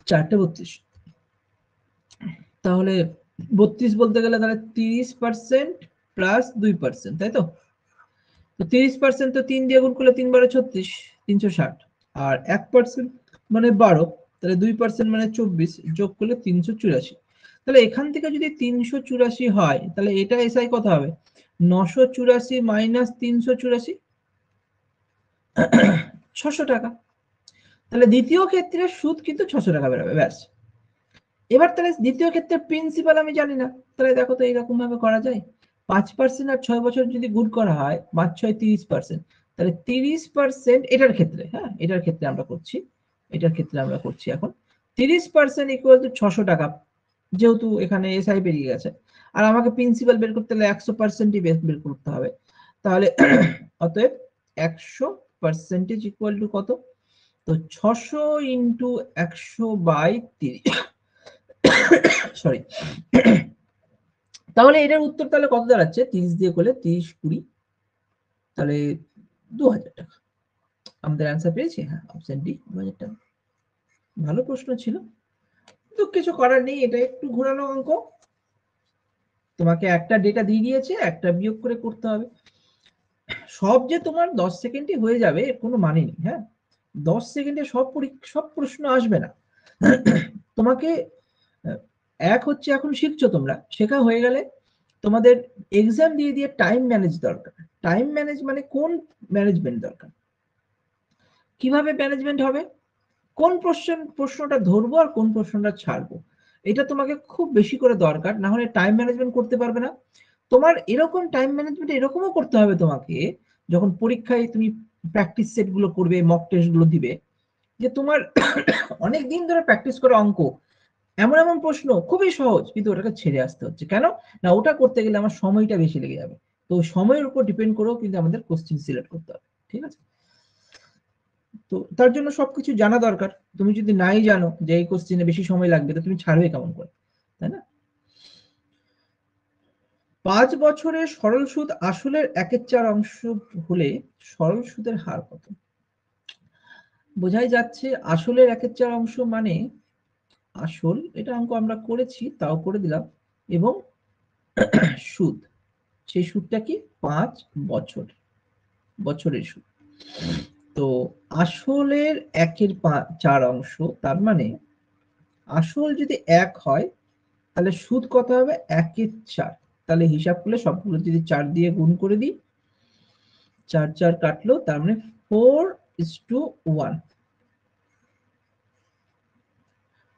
4 32, তাহলে 32 বলতে গেলে তাহলে 30% প্লাস 2%, তাই তো। তো 30% তো 3 দিয়ে গুণ করলে 3 12 36, 360, আর 1% মানে 12, তাহলে 2% মানে 24, যোগ করলে 384। তাহলে এখান থেকে যদি 384 হয়, তাহলে এটা এসআই কত হবে, 984 মাইনাস 384, 600 টাকা। তাহলে দ্বিতীয় ক্ষেত্রে সুদ কিন্তু 600 টাকা বেরোবে, ব্যাস। এবার তাহলে দ্বিতীয় ক্ষেত্রে প্রিন্সিপাল আমি জানি না, তাহলে দেখো তো এইরকম ভাবে করা যায়, 5% আর 6 বছর যদি গুণ করা হয়, 5 6 30%, তাহলে 30% এটার ক্ষেত্রে, হ্যাঁ এটার ক্ষেত্রে আমরা করছি, এটার ক্ষেত্রে আমরা করছি এখন 30% ইকুয়াল টু 600 টাকা, যেহেতু এখানে এসআই বেরিয়ে গেছে, আর আমাকে প্রিন্সিপাল বের করতে হলে 100%ই বের করতে হবে, তাহলে অতএব 100% ইকুয়াল টু কত, তো 600 ইন্টু 100/30, সরি। তাহলে এটার উত্তর তাহলে কত দাঁড়াচ্ছে, 30 দিয়ে করলে 30 20, তাহলে 2000 টাকা। আমাদের অ্যান্সার পেয়েছি, হ্যাঁ অপশন ডি 2000 টাকা। ভালো প্রশ্ন ছিল, তো কিছু করার নেই, এটা একটু ঘোরানো অঙ্ক, তোমাকে একটা ডেটা দিয়ে দিয়েছে, একটা বিয়োগ করে করতে হবে। সব যে তোমার 10 সেকেন্ডে হয়ে যাবে এর কোনো মানে নেই, হ্যাঁ 10 সেকেন্ডে সব প্রশ্ন আসবে না। তোমাকে এক হচ্ছে এখন শিখছো তোমরা, শেখা হয়ে গেলে তোমাদের এক্সাম দিয়ে দিয়ে টাইম ম্যানেজ দরকার। টাইম ম্যানেজ মানে কোন ম্যানেজমেন্ট দরকার, কিভাবে ম্যানেজমেন্ট হবে, কোন প্রশ্নটা ধরবো আর কোন প্রশ্নটা ছাড়বো, এটা তোমাকে খুব বেশি করে দরকার, না হলে টাইম ম্যানেজমেন্ট করতে পারবে না। তোমার এরকম টাইম ম্যানেজমেন্ট এরকমও করতে হবে তোমাকে, যখন পরীক্ষায় তুমি প্র্যাকটিস সেট গুলো করবে, মক টেস্ট গুলো দিবে, যে তোমার অনেক দিন ধরে প্র্যাকটিস করা অঙ্ক, এমন এমন প্রশ্ন খুবই সহজ কিন্তু ওটাকে ছেড়ে আসতে হচ্ছে কেন, না ওটা করতে গেলে আমার সময়টা বেশি লেগে যাবে, তো সময়ের উপর ডিপেন্ড করেও কিন্তু আমাদের কোশ্চেন সিলেক্ট করতে হবে, ঠিক আছে। তো তার জন্য সবকিছু জানা দরকার, তুমি যদি নাই জানো যে এই কোশ্চেনে বেশি সময় লাগবে, তো তুমি ছাড়বে কেমন করে, তাই না। 5 বছরের সরল সুদ আসলের 1/4 অংশ হলে সরল সুদের হার কত। বোঝাই যাচ্ছে আসলের 1/4 অংশ মানে আসল, এটা অঙ্ক আমরা করেছি তাও করে দিলাম, এবং সুদ, সেই সুদটা কি 5 বছর, বছরের সুদ। তো আসলের 1/4 অংশ, তার মানে আসল যদি 1 হয় তাহলে সুদ কত হবে? 1 এর 4। তাহলে হিসাব করলে সবগুলো যদি 4 দিয়ে গুণ করে দিই, 4 4 কাটলো, তার মানে 4:1।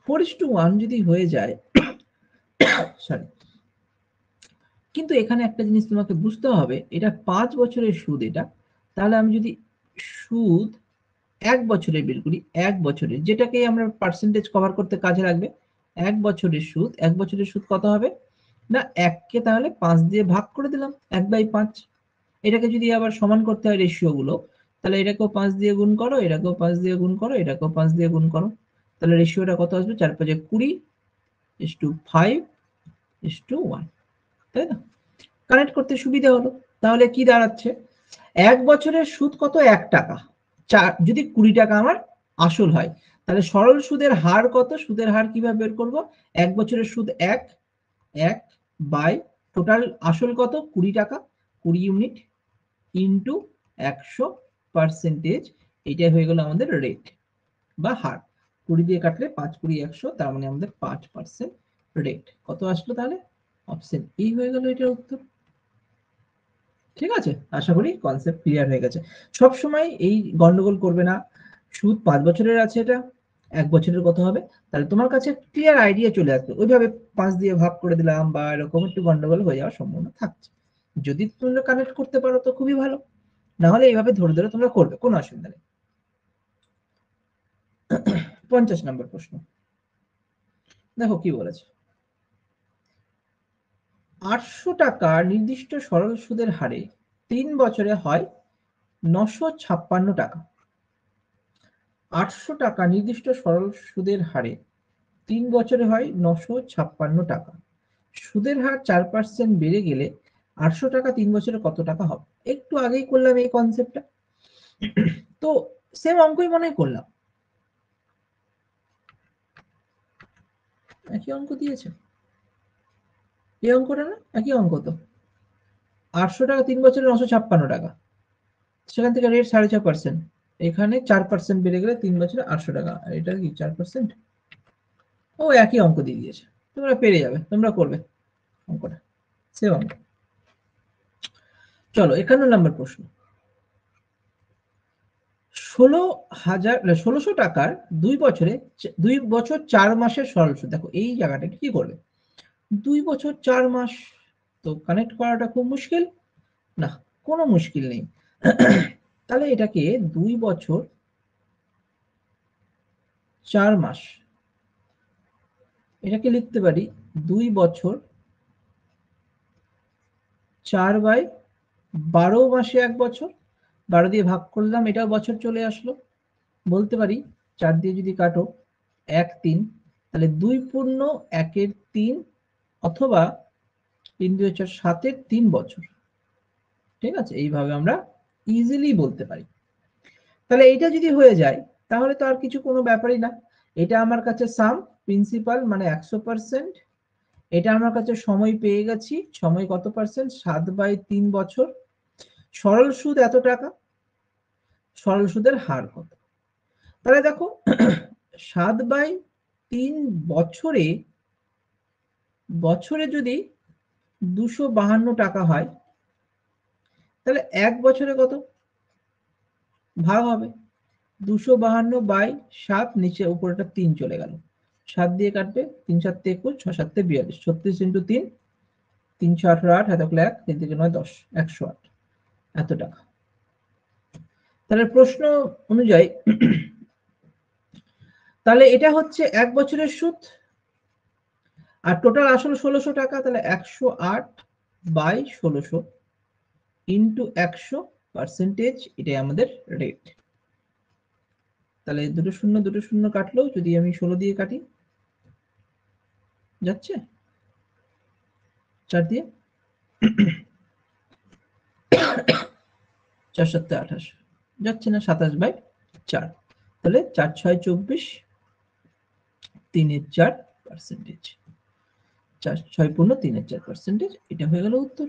4:1 যদি হয়ে যায়, সরি, কিন্তু এখানে একটা জিনিস তোমাকে বুঝতে হবে, এটা 5 বছরের সুদ এটা। তাহলে আমি যদি সুদ 1 বছরের বের করি, 1 বছরের, যেটাকে আমরা পার্সেন্টেজ কভার করতে কাজে লাগবে, 1 বছরের সুদ, 1 বছরের সুদ কত হবে? না 1 কে তাহলে 5 দিয়ে ভাগ করে দিলাম, 1/5। এটাকে যদি আবার সমান করতে হয় রেশিও গুলো, তাহলে এটাকেও 5 দিয়ে গুণ করো, এটাকেও 5 দিয়ে গুণ করো, এটাকেও 5 দিয়ে গুণ করো, তাহলে রেশিওটা কত আসবে? 4 5 20:5:1, তাই না? কানেক্ট করতে সুবিধা হলো। তাহলে কি দাঁড়াচ্ছে? 1 বছরের সুদ কত? 1 টাকা। যদি 20 টাকা আমার আসল হয়, তাহলে সরল সুদের হার কত? সুদের হার কিভাবে বের করব? 1 বছরের সুদ 1 বাই টোটাল আসল কত? 20 টাকা, 20 ইউনিট ইন্টু 100%। এটাই হয়ে গেল আমাদের রেট বা হার। 20 দিয়ে কাটলে 5 20 100, তার মানে আমাদের 5% রেট। কত আসলো তাহলে? অপশন ই হয়ে গেল এটার উত্তর। ঠিক আছে, আশা করি কনসেপ্ট ক্লিয়ার হয়ে গেছে। সব সময় এই গন্ডগোল করবে না, সুদ 5 বছরের আছে, এটা 1 বছরের কত হবে, তাহলে তোমার কাছে ক্লিয়ার আইডিয়া চলে আসবে। ওইভাবে 5 দিয়ে ভাগ করে দিলাম বা এরকম একটু গন্ডগোল হয়ে যাওয়ার সম্ভাবনা থাকছে। যদি তোমরা কানেক্ট করতে পারো তো খুবই ভালো, না হলে এইভাবে ধরে ধরে তোমরা করবে, কোনো অসুবিধা নেই। 50 নম্বর প্রশ্ন দেখো কি বলেছে। 800 টাকা নির্দিষ্ট সরল সুদের হারে 3 বছরে হয় 956 টাকা। 800 টাকা নির্দিষ্ট সরল সুদের হারে 3 বছরে হয় 956 টাকা। সুদের হার 4% বেড়ে গেলে 800 টাকা 3 বছরে কত টাকা হবে? একটু আগেই করলাম এই কনসেপ্টটা, তো সেম অঙ্কই মনে করলাম, একই অঙ্ক দিয়েছে, এই অঙ্কটা না একই অঙ্ক তো। 800 টাকা 3 বছরে 956 টাকা, সেখান থেকে রেট 4.5%, এখানে 4% বেড়ে গেলে 3 বছরে 800 টাকা, এটা কি 4%? ও একই অঙ্ক দিয়ে দিয়েছে, তোমরা পেরে যাবে, তোমরা করবে অঙ্কটা, সেম অঙ্ক। চলো 51 নম্বর প্রশ্ন। 1600 টাকার 2 বছর 4 মাসের সরল সুদ। দেখো এই জায়গাটা কি করবে? 2 বছর 4 মাস, তো কানেক্ট করাটা খুব মুশকিল না, কোনো মুশকিল নেই। তাহলে এটাকে 2 বছর 4 মাস, এটাকে লিখতে পারি 2 বছর 4/12 মাসে 1 বছর, 12 দিয়ে ভাগ করলাম, এটাও বছর চলে আসলো। বলতে পারি 4 দিয়ে যদি কাটো 1 3, তাহলে 2 পূর্ণ 1 3, অথবা 3 2 4 7 3 বছর। ঠিক আছে, এইভাবে আমরা ইজিলি বলতে পারি। তাহলে এইটা যদি হয়ে যায় তাহলে তো আর কিছু কোনো ব্যাপারই না, এটা আমার কাছে সাম প্রিন্সিপাল মানে 100%, এটা আমার কাছে সময় পেয়ে গেছি, সময় কত পার্সেন্ট? 7/3 বছর, সরল সুদ এত টাকা, সরল সুদের হার কত? তাহলে দেখো 7/3 বছরে, বছরে যদি 252 টাকা হয়, তাহলে 1 বছরে কত ভাগ হবে? 252/7, নিচে উপরেটা 3 চলে গেল, 7 দিয়ে কাটবে, 3 7 21, 6 7 42, 36 × 3, 318 8, হাতে 1, 3 থেকে 9 10, 108 এত টাকা। তাহলে প্রশ্ন অনুযায়ী তাহলে এটা হচ্ছে 1 বছরের সুদ, আর টোটাল আসল 1600 টাকা, তাহলে 108/1600 ইন্টু 100%, এটাই আমাদের রেট। তাহলে দুটো শূন্য কাটলো, যদি আমি 16 দিয়ে কাটি, যাচ্ছে 4 দিয়ে, 4 7 28, যাচ্ছে না, 27/4, তাহলে 4 6 24, 3/4%, 4 6 পূর্ণ 3/4%, এটা হয়ে গেল উত্তর।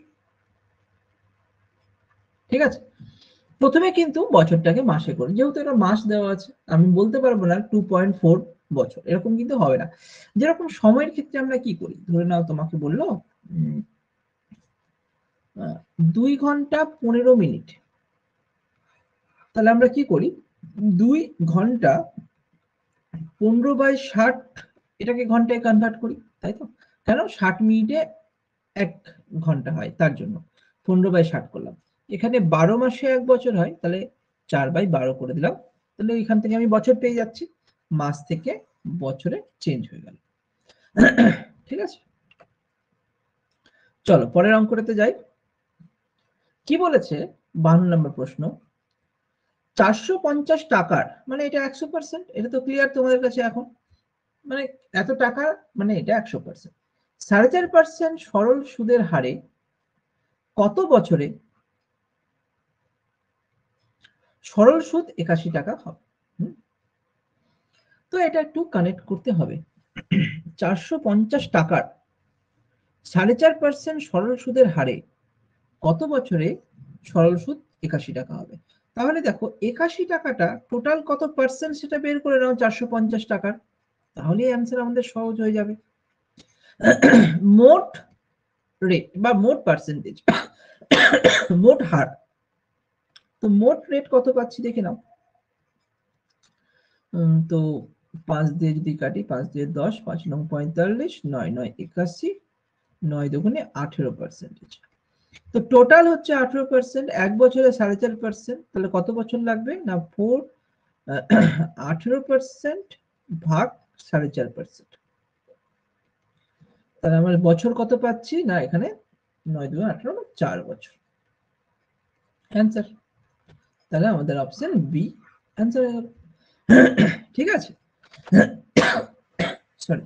ঠিক আছে, প্রথমে কিন্তু বছরটাকে মাসে করি, যেহেতু এটা মাস দেওয়া আছে, আমি বলতে পারবো না 2.4 বছর, এরকম কিন্তু হবে না। যেরকম সময়ের ক্ষেত্রে আমরা কি করি, ধরে নাও তোমাকে বললো 2 ঘন্টা 15 মিনিট, তাহলে আমরা কি করি 2 ঘন্টা 15/60 এটাকে ঘন্টায় কনভার্ট করি, তাই তো? কেন 60 মিনিটে 1 ঘন্টা হয়, তার জন্য 15/60 করলাম। এখানে 12 মাসে 1 বছর হয়, তাহলে 4/12 করে দিলাম, তাহলে এখান থেকে আমি বছর পেয়ে যাচ্ছি, মাস থেকে বছরে চেঞ্জ হয়ে গেল। ঠিক আছে, চলো পরের অঙ্কটাতে যাই। কি বলেছে 52 নম্বর প্রশ্ন, 450 টাকার মানে এটা 100%, এটা তো ক্লিয়ার তোমাদের কাছে এখন, মানে এত টাকা মানে এটা 100%, 4.5% সরল সুদের হারে কত বছরে সরল সুদ 81 টাকা হবে? তো এটা একটু কানেক্ট করতে হবে। 450 টাকার 4.5% সরল সুদের হারে কত বছরে সরল সুদ 81 টাকা হবে? তাহলে দেখো 81 টাকাটা টোটাল কত পার্সেন্ট সেটা বের করে নাও 450 টাকার, তাহলে অ্যান্সার আমাদের সহজ হয়ে যাবে। মোট রেট বা মোট পার্সেন্টেজ, মোট হার, তো মোট রেট কত পাচ্ছি দেখে নাও। তো 5 দিয়ে যদি কাটি, 5 দিয়ে 10, 5 9 45, 9 9 81, 9 দুগুণে 18%। তো টোটাল হচ্ছে 18%, এক বছরে 4.5%, তাহলে কত বছর লাগবে না 18% ভাগ 4.5%, তাহলে আমরা বছর কত পাচ্ছি না এখানে 9 2 18 4 বছর অ্যান্সার, তাহলে আমাদের অপশন বি অ্যান্সার হয়ে গেল। ঠিক আছে, সরি,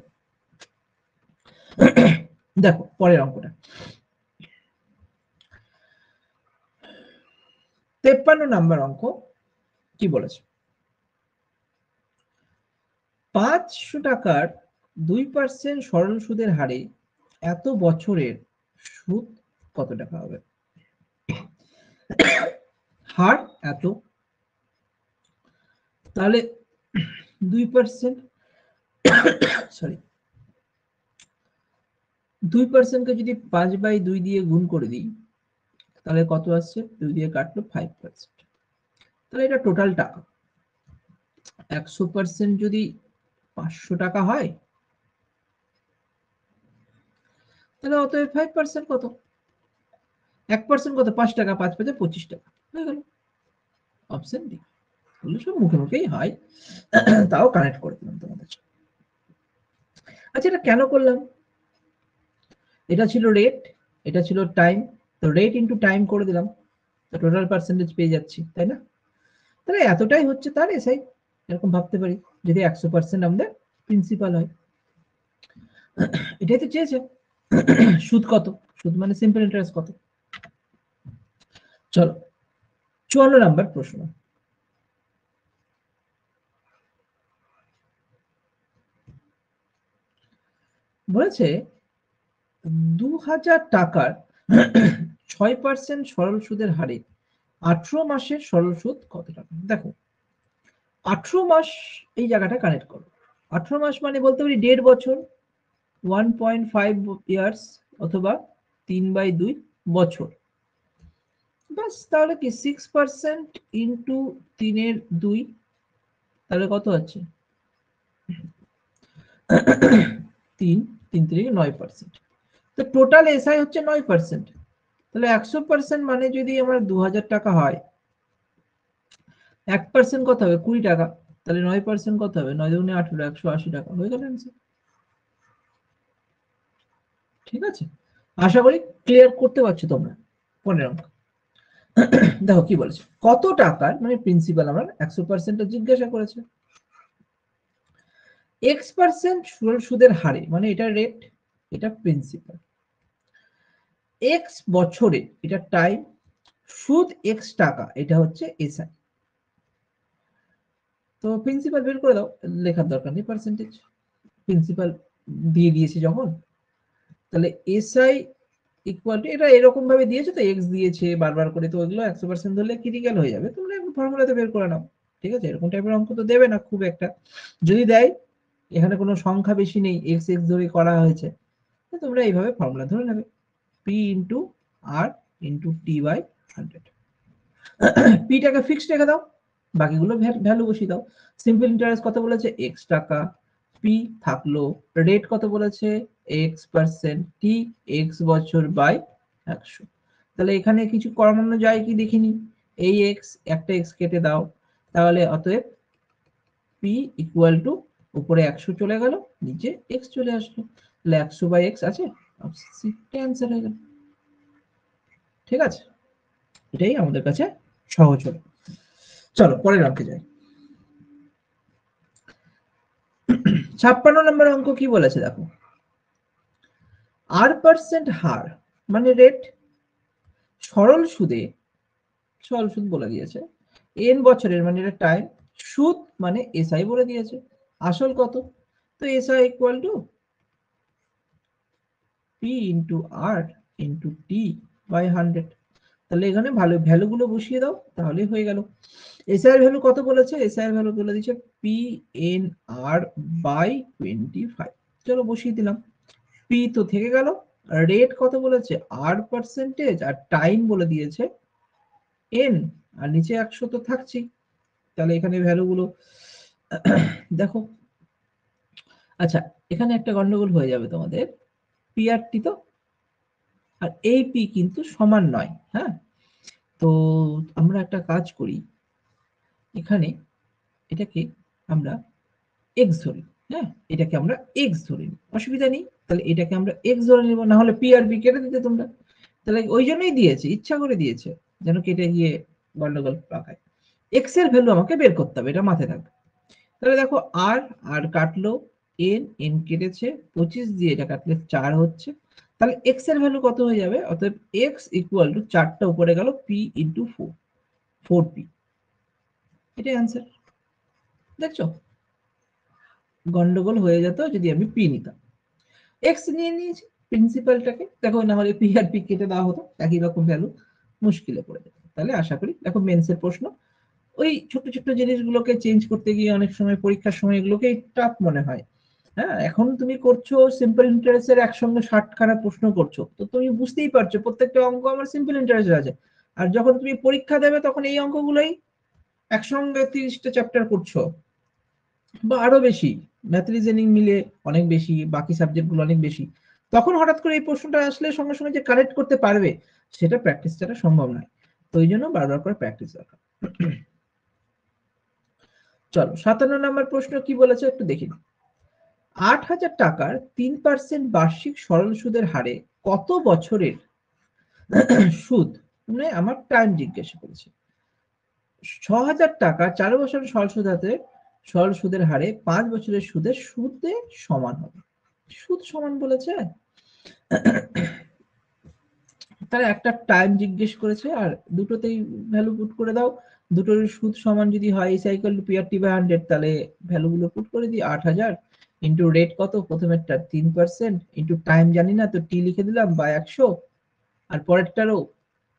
দেখো পরের অঙ্কটা 53 নাম্বার অঙ্ক। কি বলেছে, 500 টাকার 2% সরল সুদের হারে এত বছরের সুদ কত টাকা হবে? হার এত, তাহলে 2%, সরি 2% কে যদি 5/2 দিয়ে গুণ করে দিই, তাহলে কত আসছে, 2 দিয়ে কাটলো 5%, তাহলে এটা টোটাল টাকা। 100% যদি 500 টাকা হয়, তাহলে অতএব 5% কত, 1% কত 5 টাকা, 5 5 25 টাকা হয়ে গেল, অপশন ডি। এগুলো সব মুখে মুখেই হয়, তাও কানেক্ট করে দিলাম তোমাদের। আচ্ছা এটা কেন করলাম, এটা ছিল রেট, এটা ছিল টাইম, তো রেট ইনটু টাইম করে দিলাম, তো টোটাল পার্সেন্টেজ পেয়ে যাচ্ছি, তাই না? তাহলে এতটাই হচ্ছে তার এসআই, এরকম ভাবতে পারি, যদি 100% আমাদের প্রিন্সিপাল হয়। এটাই তো চেয়েছে, সুদ কত, সুদ মানে সিম্পল ইন্টারেস্ট কত। চলো 54 নাম্বার প্রশ্ন, বলেছে 2000 টাকার 6% সরল সুদের হারে 18 মাসের সরল সুদ কত টাকা? দেখো 18 মাস, এই জায়গাটা কানেক্ট করো, 18 মাস মানে বলতে পারি 1.5 বছর, 1.5 ইয়ার্স, অথবা 3/2 বছর, বাস। তাহলে কি 6% ইন্টু 3/2, তাহলে কত আছে 3, 3 3 9%, তো টোটাল এসআই হচ্ছে 9%, তাহলে 100% মানে যদি আমার 2000 টাকা হয়, 1% কত হবে 20 টাকা, তাহলে 9% কত হবে 9 দুগুণে 18, 180 টাকা হয়ে গেল অ্যান্সার। ঠিক আছে, আশা করি ক্লিয়ার করতে পারছো তোমরা। 15 অঙ্ক দেখো কি বলেছে, কত টাকার মানে প্রিন্সিপাল আমার 100% জিজ্ঞাসা করেছে, x% সুদের হারে মানে এটা রেট, এটা প্রিন্সিপাল, x বছরে এটা টাইম, সুদ x টাকা, এটা হচ্ছে এসআই। তো প্রিন্সিপাল বের করে দাও, লেখার দরকার নেই পার্সেন্টেজ, প্রিন্সিপাল দিয়ে দিয়েছি যখন, তাহলে এসআই ইকুয়াল টু, এটা এরকম ভাবে দিয়েছে তো এক্স দিয়েছে বারবার করে, তো ওইগুলো 100% ধরলে ক্রিটিক্যাল হয়ে যাবে, তোমরা একটু ফর্মুলাতে বের করে নাও। ঠিক আছে, এরকম টাইপের অঙ্ক তো দেবে না খুব একটা, যদি দেয় এখানে কোনো সংখ্যা বেশি নেই, এক্স এক্স ধরে করা হয়েছে। তোমরা এইভাবে ফর্মুলা ধরে নেবে, P into R into T by 100। পিটাকে ফিক্সড রেখে দাও, বাকিগুলো ভ্যালু বসিয়ে দাও। সিম্পল ইন্টারেস্ট কত বলেছে, এক্স টাকা, পি থাকলো, রেট কত বলেছে, x%, টি এক্স বছর বাই 100। তাহলে এখানে কিছু কমানো যায় কি দেখিনি, এই এক্স একটা এক্স কেটে দাও, তাহলে অতএব পি ইকুয়াল টু উপরে 100 চলে গেল, নিচে এক্স চলে আসলো, তাহলে 100 বাই এক্স আছে, অ্যান্সার হয়ে গেল। ঠিক আছে, এটাই আমাদের কাছে সহজ হলো। চলো পরের অঙ্কে যাই। 56 নম্বর অঙ্ক কি বলেছে দেখো, r% হার মানে রেট, সরল সুদে, সরল সুদ বলে দিয়েছে, n বছরের মানে এটা টাইম, সুদ মানে এসআই বলে দিয়েছে, আসল কত, তো SI equal to P into R into T by 100। তাহলে এখানে ভালো ভ্যালুগুলো বসিয়ে দাও, তাহলে হয়ে গেল। এসআই এর ভ্যালু কত বলেছে, এসআই এর ভ্যালু বলে দিয়েছে পি এন আর বাই 25। চলো বসিয়ে দিলাম, পি তো থেকে গেল, রেট কত বলেছে r%, আর টাইম বলে দিয়েছে n, আর নিচে 100 তো থাকছেই। তাহলে এখানে ভ্যালুগুলো দেখো। আচ্ছা, এখানে একটা গন্ডগোল হয়ে যাবে তোমাদের, পি আর টি তো, আর এই পি কিন্তু সমান নয়, হ্যাঁ। তো আমরা একটা কাজ করি, এখানে এটাকে আমরা এক্স ধরি, হ্যাঁ, এটাকে আমরা এক্স ধরে নিই, অসুবিধা নেই। তাহলে এটাকে আমরা এক্স ধরে নেব, না হলে পি আর বি কেটে দিতে তোমরা। তাহলে ওই জন্যই দিয়েছে, ইচ্ছা করে দিয়েছে যেন কেটে গিয়ে গন্ডগোল পাকায়। এক্স এর ভ্যালু আমাকে বের করতে হবে, এটা মাথায় থাকবে। তাহলে দেখো আর আর কাটলো, এন এন কেটেছে, 25 দিয়ে এটা কাটলে 4 হচ্ছে, তাহলে এক্স এর ভ্যালু কত হয়ে যাবে, অতএব এক্স ইকুয়াল টু 4টা উপরে গেল, পি ইন্টু 4, 4p, এটাই অ্যান্সার। দেখছো, গন্ডগোল হয়ে যেত যদি আমি পি নিতাম, এক্স নিয়ে নিয়েছি প্রিন্সিপালটাকে, দেখো না হলে পি আর পি কেটে দেওয়া হতো, একই রকম ভ্যালু, মুশকিলে পড়ে যেত। তাহলে আশা করি দেখো মেন্সের প্রশ্ন ওই ছোট ছোট জিনিসগুলোকে চেঞ্জ করতে গিয়ে অনেক সময় পরীক্ষার সময় এগুলোকে টাফ মনে হয়। হ্যাঁ, এখন তুমি করছো সিম্পল ইন্টারেস্টের একসঙ্গে 60খানা প্রশ্ন করছো, তো তুমি বুঝতেই পারছো প্রত্যেকটা অঙ্ক আমার সিম্পল ইন্টারেস্টের আছে। আর যখন তুমি পরীক্ষা দেবে তখন এই অঙ্কগুলোই একসঙ্গে 30টা চ্যাপ্টার করছো বা আরো বেশি, ম্যাথ রিজনিং মিলে অনেক বেশি, বাকি সাবজেক্টগুলো অনেক বেশি, তখন হঠাৎ করে এই প্রশ্নটা আসলে সঙ্গে সঙ্গে যে কারেক্ট করতে পারবে সেটা প্র্যাকটিস ছাড়া সম্ভব নয়। তো ওই জন্য বারবার করে প্র্যাকটিস দরকার। চলো 57 নম্বর প্রশ্ন কি বলেছে একটু দেখি। 8,000 টাকার 3% বার্ষিক সরল সুদের হারে কত বছরের সুদ, মানে আমার টাইম জিজ্ঞেস করেছে। 6,000 টাকা 4 বছরের সরল সুদ হাতে, সরল সুদের হারে 5 বছরের সুদে সমান হবে, সুদ সমান বলেছে। তারা একটা টাইম জিজ্ঞেস করেছে আর দুটোতেই ভ্যালু পুট করে দাও, দুটোর সুদ সমান যদি হয় এই cycle to P R T by 100, তাহলে ভ্যালুগুলো পুট করে দিই, 8,000 ইন্টু রেট কত, প্রথমেরটা 3% ইন্টু টাইম জানি না তো টি লিখে দিলাম বা 100, আর পরেরটারও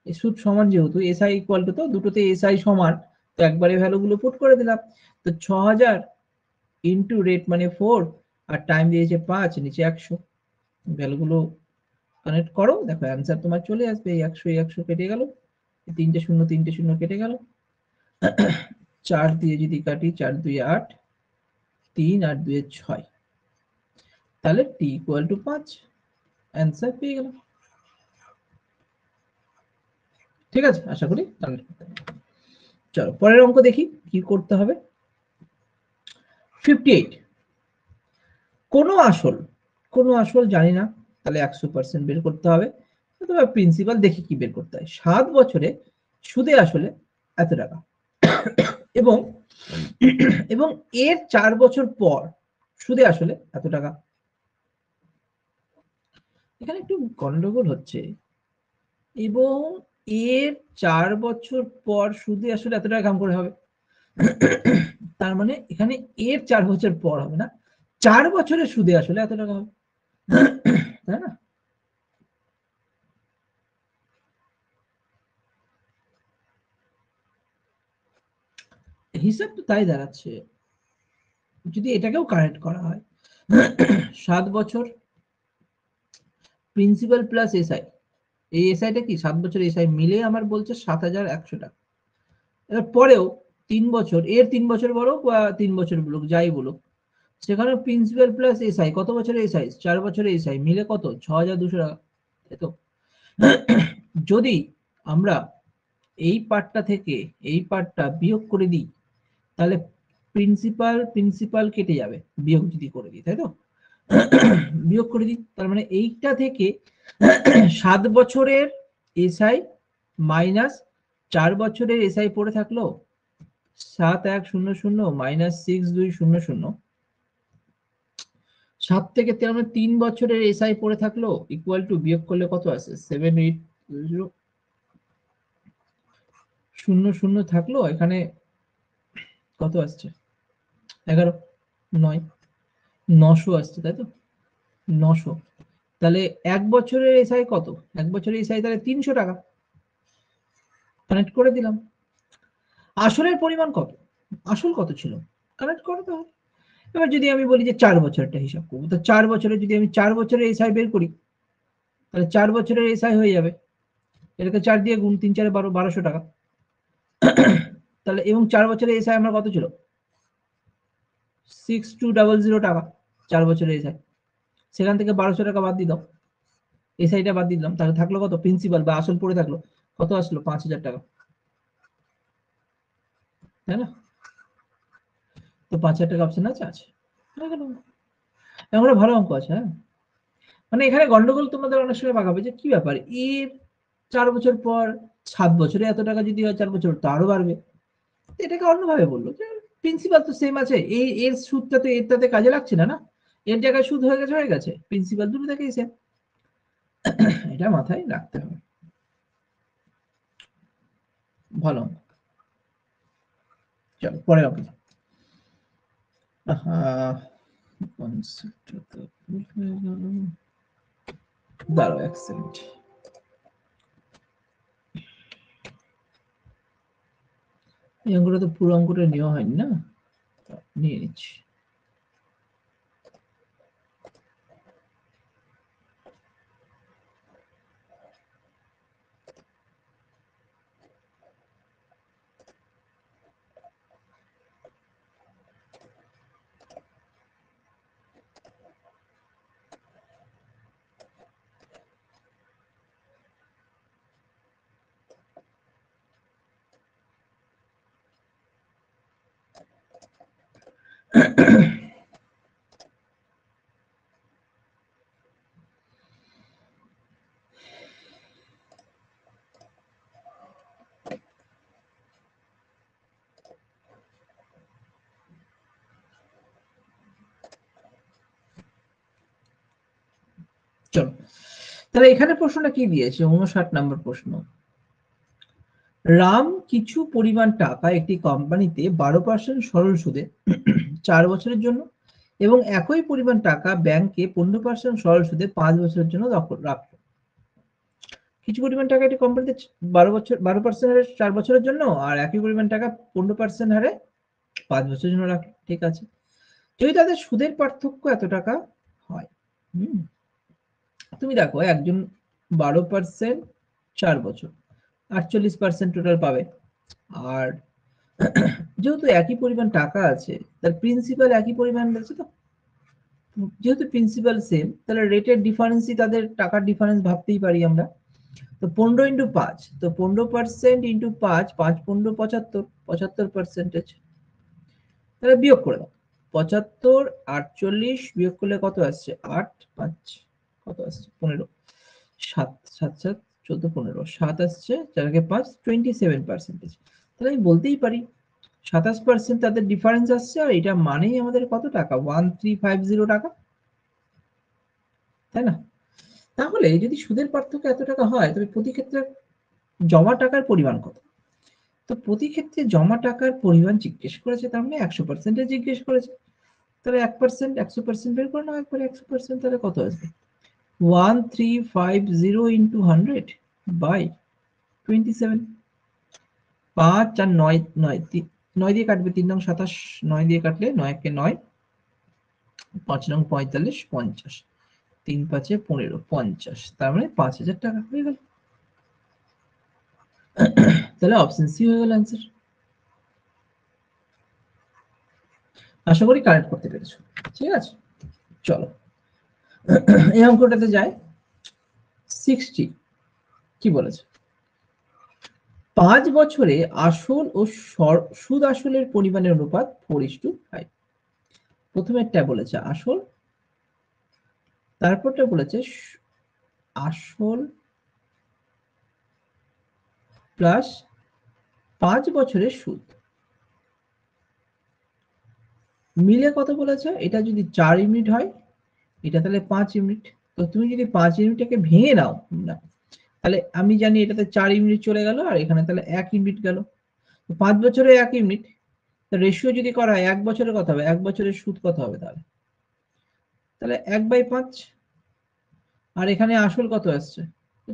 সুদ সমান, যেহেতু এসআই ইকুয়াল টু, তো দুটোতে এসআই সমান, তো একবারে ভ্যালুগুলো পুট করে দিলাম। তো 6,000 ইন্টু রেট মানে 4, আর টাইম দিয়েছে 5, নিচে 100, ভ্যালুগুলো কানেক্ট করো, দেখো অ্যান্সার তোমার চলে আসবে, এই 100 কেটে গেল, তিনটে শূন্য কেটে গেল, 4 দিয়ে যদি কাটি, 4 2 8, 3 আর 2 6, তাহলে টি ইকুয়াল টু 5, অ্যান্সার পেয়ে গেল। ঠিক আছে, আশা করি কানেক্ট করতে পারবে। চলো পরের অঙ্ক দেখি কি করতে হবে। 58, কোনো আসল জানি না, তাহলে 100% বের করতে হবে, অথবা প্রিন্সিপাল দেখি কি বের করতে হয়। 7 বছরে সুদে আসলে এত টাকা, এবং এবং এর 4 বছর পর সুদে আসলে এত টাকা। এখানে একটু গন্ডগোল হচ্ছে, এবং এর 4 বছর পর সুদে আসলে এত টাকা কাম করে হবে, তার মানে এখানে এর 4 বছর পর হবে না, 4 বছরের সুদে আসলে এত টাকা হবে, তাই না? হিসাব তো তাই দাঁড়াচ্ছে, যদি এটাকেও কারেক্ট করা হয় 7 বছর প্রিন্সিপাল প্লাস এসআই, এই এসআইটা কি 7 বছর এসআই মিলে আমার বলছে 7,100 টাকা। এর পরেও 3 বছর, এর 3 বছর বলুক বা 3 বছর বলুক, যাই বলুক, সেখানে প্রিন্সিপাল প্লাস এসআই কত বছরের এসআই, 4 বছরের এসআই মিলে কত 6,200 টাকা, তাই তো? যদি আমরা এই পার্টটা থেকে এই পার্টটা বিয়োগ করে দিই, তাহলে প্রিন্সিপাল কেটে যাবে, বিয়োগ যদি করে দিই, তাই তো? বিয়োগ করে দিই, তার মানে এইটা থেকে 7 বছরের এসআই মাইনাস 4 বছরের এসআই পড়ে থাকলো 7,100 মাইনাস 6,200, 7 থেকে 3 বছরের এসআই পড়ে থাকলো ইকুয়াল টু, বিয়োগ করলে কত আসে 7,800 থাকলো, এখানে কত আসছে 11 9 900 আসছে, তাই তো? 900, তাহলে 1 বছরের এসআই কত, 1 বছরের এসআই তাহলে 300 টাকা, কানেক্ট করে দিলাম। আসলের পরিমাণ কত, আসল কত ছিল, কানেক্ট করে দাও। এবার যদি আমি বলি যে 4 বছরটা হিসাব করবো, তো 4 বছরে যদি আমি 4 বছরের এসআই বের করি, তাহলে 4 বছরের এসআই হয়ে যাবে, এটাকে 4 দিয়ে গুণ, 3 4 12, 1200 টাকা। তাহলে এবং 4 বছরের এসআই আমার কত ছিল 6200 টাকা, 4 বছরের এসআই, সেখান থেকে 1200 টাকা বাদ দিয়ে দাও, এসআইটা বাদ দিলাম, তাহলে থাকলো কত, প্রিন্সিপাল বা আসল পড়ে থাকলো কত, আসলো 5,000 টাকা, তাই না? তো 5,000 টাকা অপশন আছে, আছে, এখন ভালো অঙ্ক আছে। হ্যাঁ, মানে এখানে গন্ডগোল তোমাদের অনেক সময় পাকাবে যে কি ব্যাপার, এর 4 বছর পর 7 বছরে এত টাকা যদি হয়, 4 বছর তো আরো বাড়বে, এটাকে অন্যভাবে বললো যে প্রিন্সিপাল তো সেম আছে, এই এর সুদটা তো এরটাতে কাজে লাগছে না, না এর জায়গায় সুদ হয়ে গেছে, প্রিন্সিপাল দুটো থেকেই সেম, এটা মাথায় রাখতে হবে। ভালো, চলো পরে অঙ্ক। দাঁড়াও 1 সেকেন্ড, এই অঙ্কটা তো পুরো অঙ্কটা নেওয়া হয়নি না, নিয়ে নিচ্ছি। চলো, তাহলে এখানে প্রশ্নটা কি দিয়েছে, 59 নম্বর প্রশ্ন। রাম কিছু পরিমাণ টাকা একটি কোম্পানিতে 12% সরল সুদে 4 বছরের জন্য এবং একই পরিমাণ টাকা ব্যাংকে 15% সরল সুদে 5 বছরের জন্য রাখলো। কিছু পরিমাণ টাকা একটি কোম্পানিতে 12% হারে 4 বছরের জন্য, আর একই পরিমাণ টাকা 15% হারে 5 বছরের জন্য রাখলো, ঠিক আছে। যদি তাদের সুদের পার্থক্য এত টাকা হয়, তুমি দেখো একজন 12% 4 বছর 48% টোটাল পাবে, আর যেহেতু একই পরিমাণ টাকা আছে, তার প্রিন্সিপাল একই পরিমাণ আছে, তো যেহেতু প্রিন্সিপাল সেম, তাহলে রেটের ডিফারেন্সই তাদের টাকার ডিফারেন্স ভাবতেই পারি আমরা। তো 15 ইন্টু 5, তো 15% ইন্টু 5, 5 15 75, 75%, তাহলে বিয়োগ করে দাও 75 48 বিয়োগ করলে কত আসছে 8 5 কত আসছে 15, 7 7 7 14 15, 7 আসছে, 4 5 27%, তাহলে আমি বলতেই পারি 27% তাদের ডিফারেন্স আসছে, আর এটা মানেই আমাদের কত টাকা 1350 টাকা, তাই না? তাহলে যদি সুদের পার্থক্য এত টাকা হয়, তবে প্রতি ক্ষেত্রে জমা টাকার পরিমাণ কত? তো প্রতি ক্ষেত্রে জমা টাকার পরিমাণ জিজ্ঞেস করেছে, তার মানে 100% জিজ্ঞেস করেছে, তাহলে 1% 100% বের করে নাও একবারে 100%, তাহলে কত আসবে 1350 ইন্টু 100 বাই 27, 5 আর 9 9 9 দিয়ে কাটবে, 3 নং 27, 9 দিয়ে কাটলে 9 কে 9 5 নং 45 50, 3 5 15 50, তার মানে 5000 টাকা হয়ে গেল। তাহলে অপশন সি হয়ে গেল অ্যান্সার। আশা করি কারেক্ট করতে পেরেছো। ঠিক আছে, চলো এই অঙ্কটাতে যাই। 60 কি বলেছে, 5 বছরে আসল ও সুদ আসলের পরিমাণের অনুপাত 4:5। প্রথমেরটা বলেছে আসল, তারপরটা বলেছে আসল প্লাস 5 বছরের সুদ মিলে কত বলেছে। এটা যদি 4 ইউনিট হয়, এটা তাহলে 5 ইউনিট। তো তুমি যদি 5 ইউনিটটাকে ভেঙে নাও না, তাহলে আমি জানি এটাতে 4 ইউনিট চলে গেল, আর এখানে তাহলে 1 ইউনিট গেল। 5 বছরে 1 ইউনিট, রেশিও যদি করা হয় 1 বছরের কত হবে, 1 বছরের সুদ কত হবে, তাহলে তাহলে 1/5। আর এখানে আসল কত আসছে,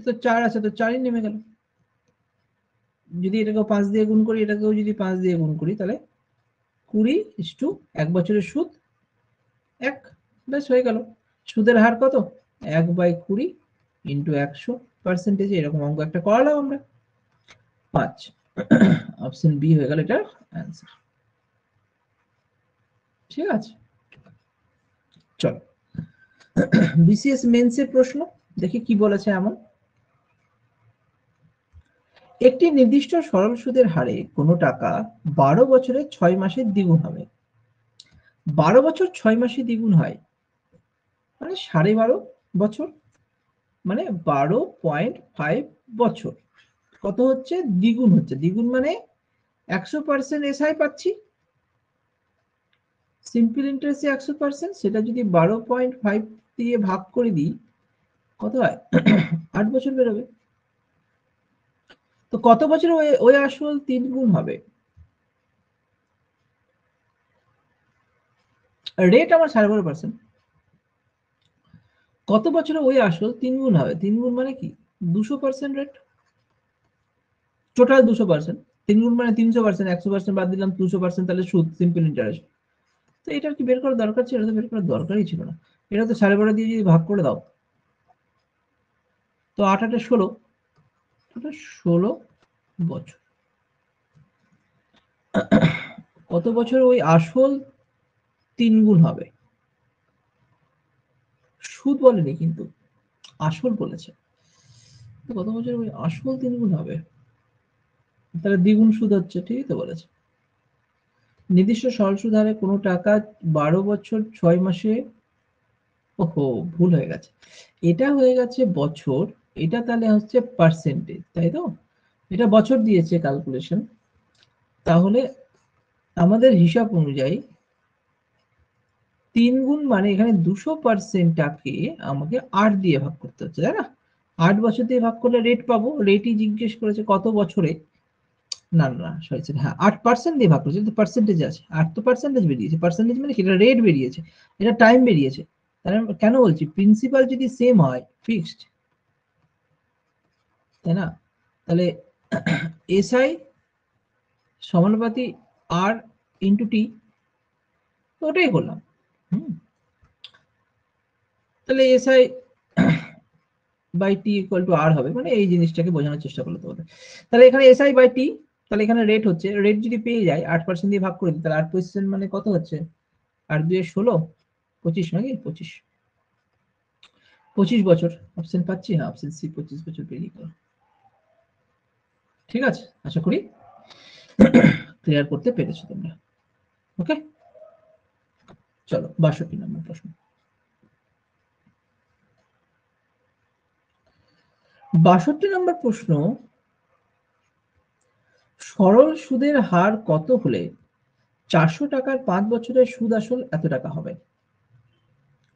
তো 4 আছে, তো 4ই নেমে গেল। যদি এটাকেও 5 দিয়ে গুণ করি, এটাকেও যদি 5 দিয়ে গুণ করি, তাহলে 20 1 বছরের সুদ 1, ব্যাস হয়ে গেল। সুদের হার কত, 1/20 ইন্টু 100%, এরকম অঙ্ক একটা করালাম আমরা। 5, অপশন বি হয়ে গেল এটার অ্যান্সার। ঠিক আছে, চলো বিসিএস মেন্সের প্রশ্ন দেখি কি বলেছে। এমন একটি নির্দিষ্ট সরল সুদের হারে কোনো টাকা 12 বছরে 6 মাসে দ্বিগুণ হবে। 12 বছর 6 মাসে দ্বিগুণ হয় মানে 12.5 বছর, মানে 12.5 বছর। কত হচ্ছে, দ্বিগুণ হচ্ছে। দ্বিগুণ মানে 100% এসআই পাচ্ছি, সিম্পল ইন্টারেস্টে 100%, সেটা যদি 12.5 দিয়ে ভাগ করে দিই, কত হয় 8 বছর বেরোবে। তো কত বছরে ওই আসল 3 গুণ হবে। রেট আমার 12.5%, কত বছরে ওই আসল 3 গুণ হবে। 3 গুণ মানে কি, 200% রেট, টোটাল 200%। 3 গুণ মানে 300%, 100% বাদ দিলাম, 200%, তাহলে সুদ, সিম্পল ইন্টারেস্ট। তো এটার কি বের করার দরকার ছিল, এটা তো বের করার দরকারই ছিল না। এটা তো 12.5 দিয়ে যদি ভাগ করে দাও, তো 8 8 16, 16 বছর। কত বছর ওই আসল 3 গুণ হবে, সুদ বলেনি কিন্তু, আসল বলেছে। কত বছর ওই আসল 3 গুণ হবে, তাহলে দ্বিগুণ সুদ হচ্ছে, ঠিকই তো বলেছে। নির্দিষ্ট সরল সুদ হারে কোনো টাকা 12 বছর 6 মাসে, ওহো ভুল হয়ে গেছে, এটা হয়ে গেছে বছর, এটা তাহলে হচ্ছে পার্সেন্টেজ, তাই তো। এটা বছর দিয়েছে ক্যালকুলেশন, তাহলে আমাদের হিসাব অনুযায়ী 3 গুণ মানে এখানে 200%টাকে আমাকে 8 দিয়ে ভাগ করতে হচ্ছে, তাই না। 8 বছর দিয়ে ভাগ করলে রেট পাবো, রেটই জিজ্ঞেস করেছে কত বছরে। না না সরি সরি, হ্যাঁ 8% দিয়ে ভাগ করেছে, তো পার্সেন্টেজ আছে, 8 তো পার্সেন্টেজ বেরিয়েছে। পার্সেন্টেজ মানে কি, এটা রেট বেরিয়েছে, এটা টাইম বেরিয়েছে। তাহলে কেন বলছি, প্রিন্সিপাল যদি সেম হয় ফিক্সড, তাই না, তাহলে এসআই সমানুপাতি আর ইন্টু টি, ওটাই করলাম। তাহলে SI by T equal to R হবে, মানে এই জিনিসটাকে বোঝানোর চেষ্টা করলো তোমাদের। তাহলে এখানে এসআই বাই টি, তাহলে এখানে রেট হচ্ছে, রেট যদি পেয়ে যায় 8% দিয়ে ভাগ করে দিই, তাহলে 8% মানে কত হচ্ছে, 8 2 16, 25 নাকি 25, 25 বছর। অপশন পাচ্ছি, হ্যাঁ অপশন সি 25 বছর বেরিয়ে গেল। ঠিক আছে, আশা করি ক্লিয়ার করতে পেরেছো তোমরা। ওকে, চলো 62 নম্বর প্রশ্ন। 62 নম্বর প্রশ্ন, সরল সুদের হার কত হলে 400 টাকার 5 বছরের সুদ আসল এত টাকা হবে।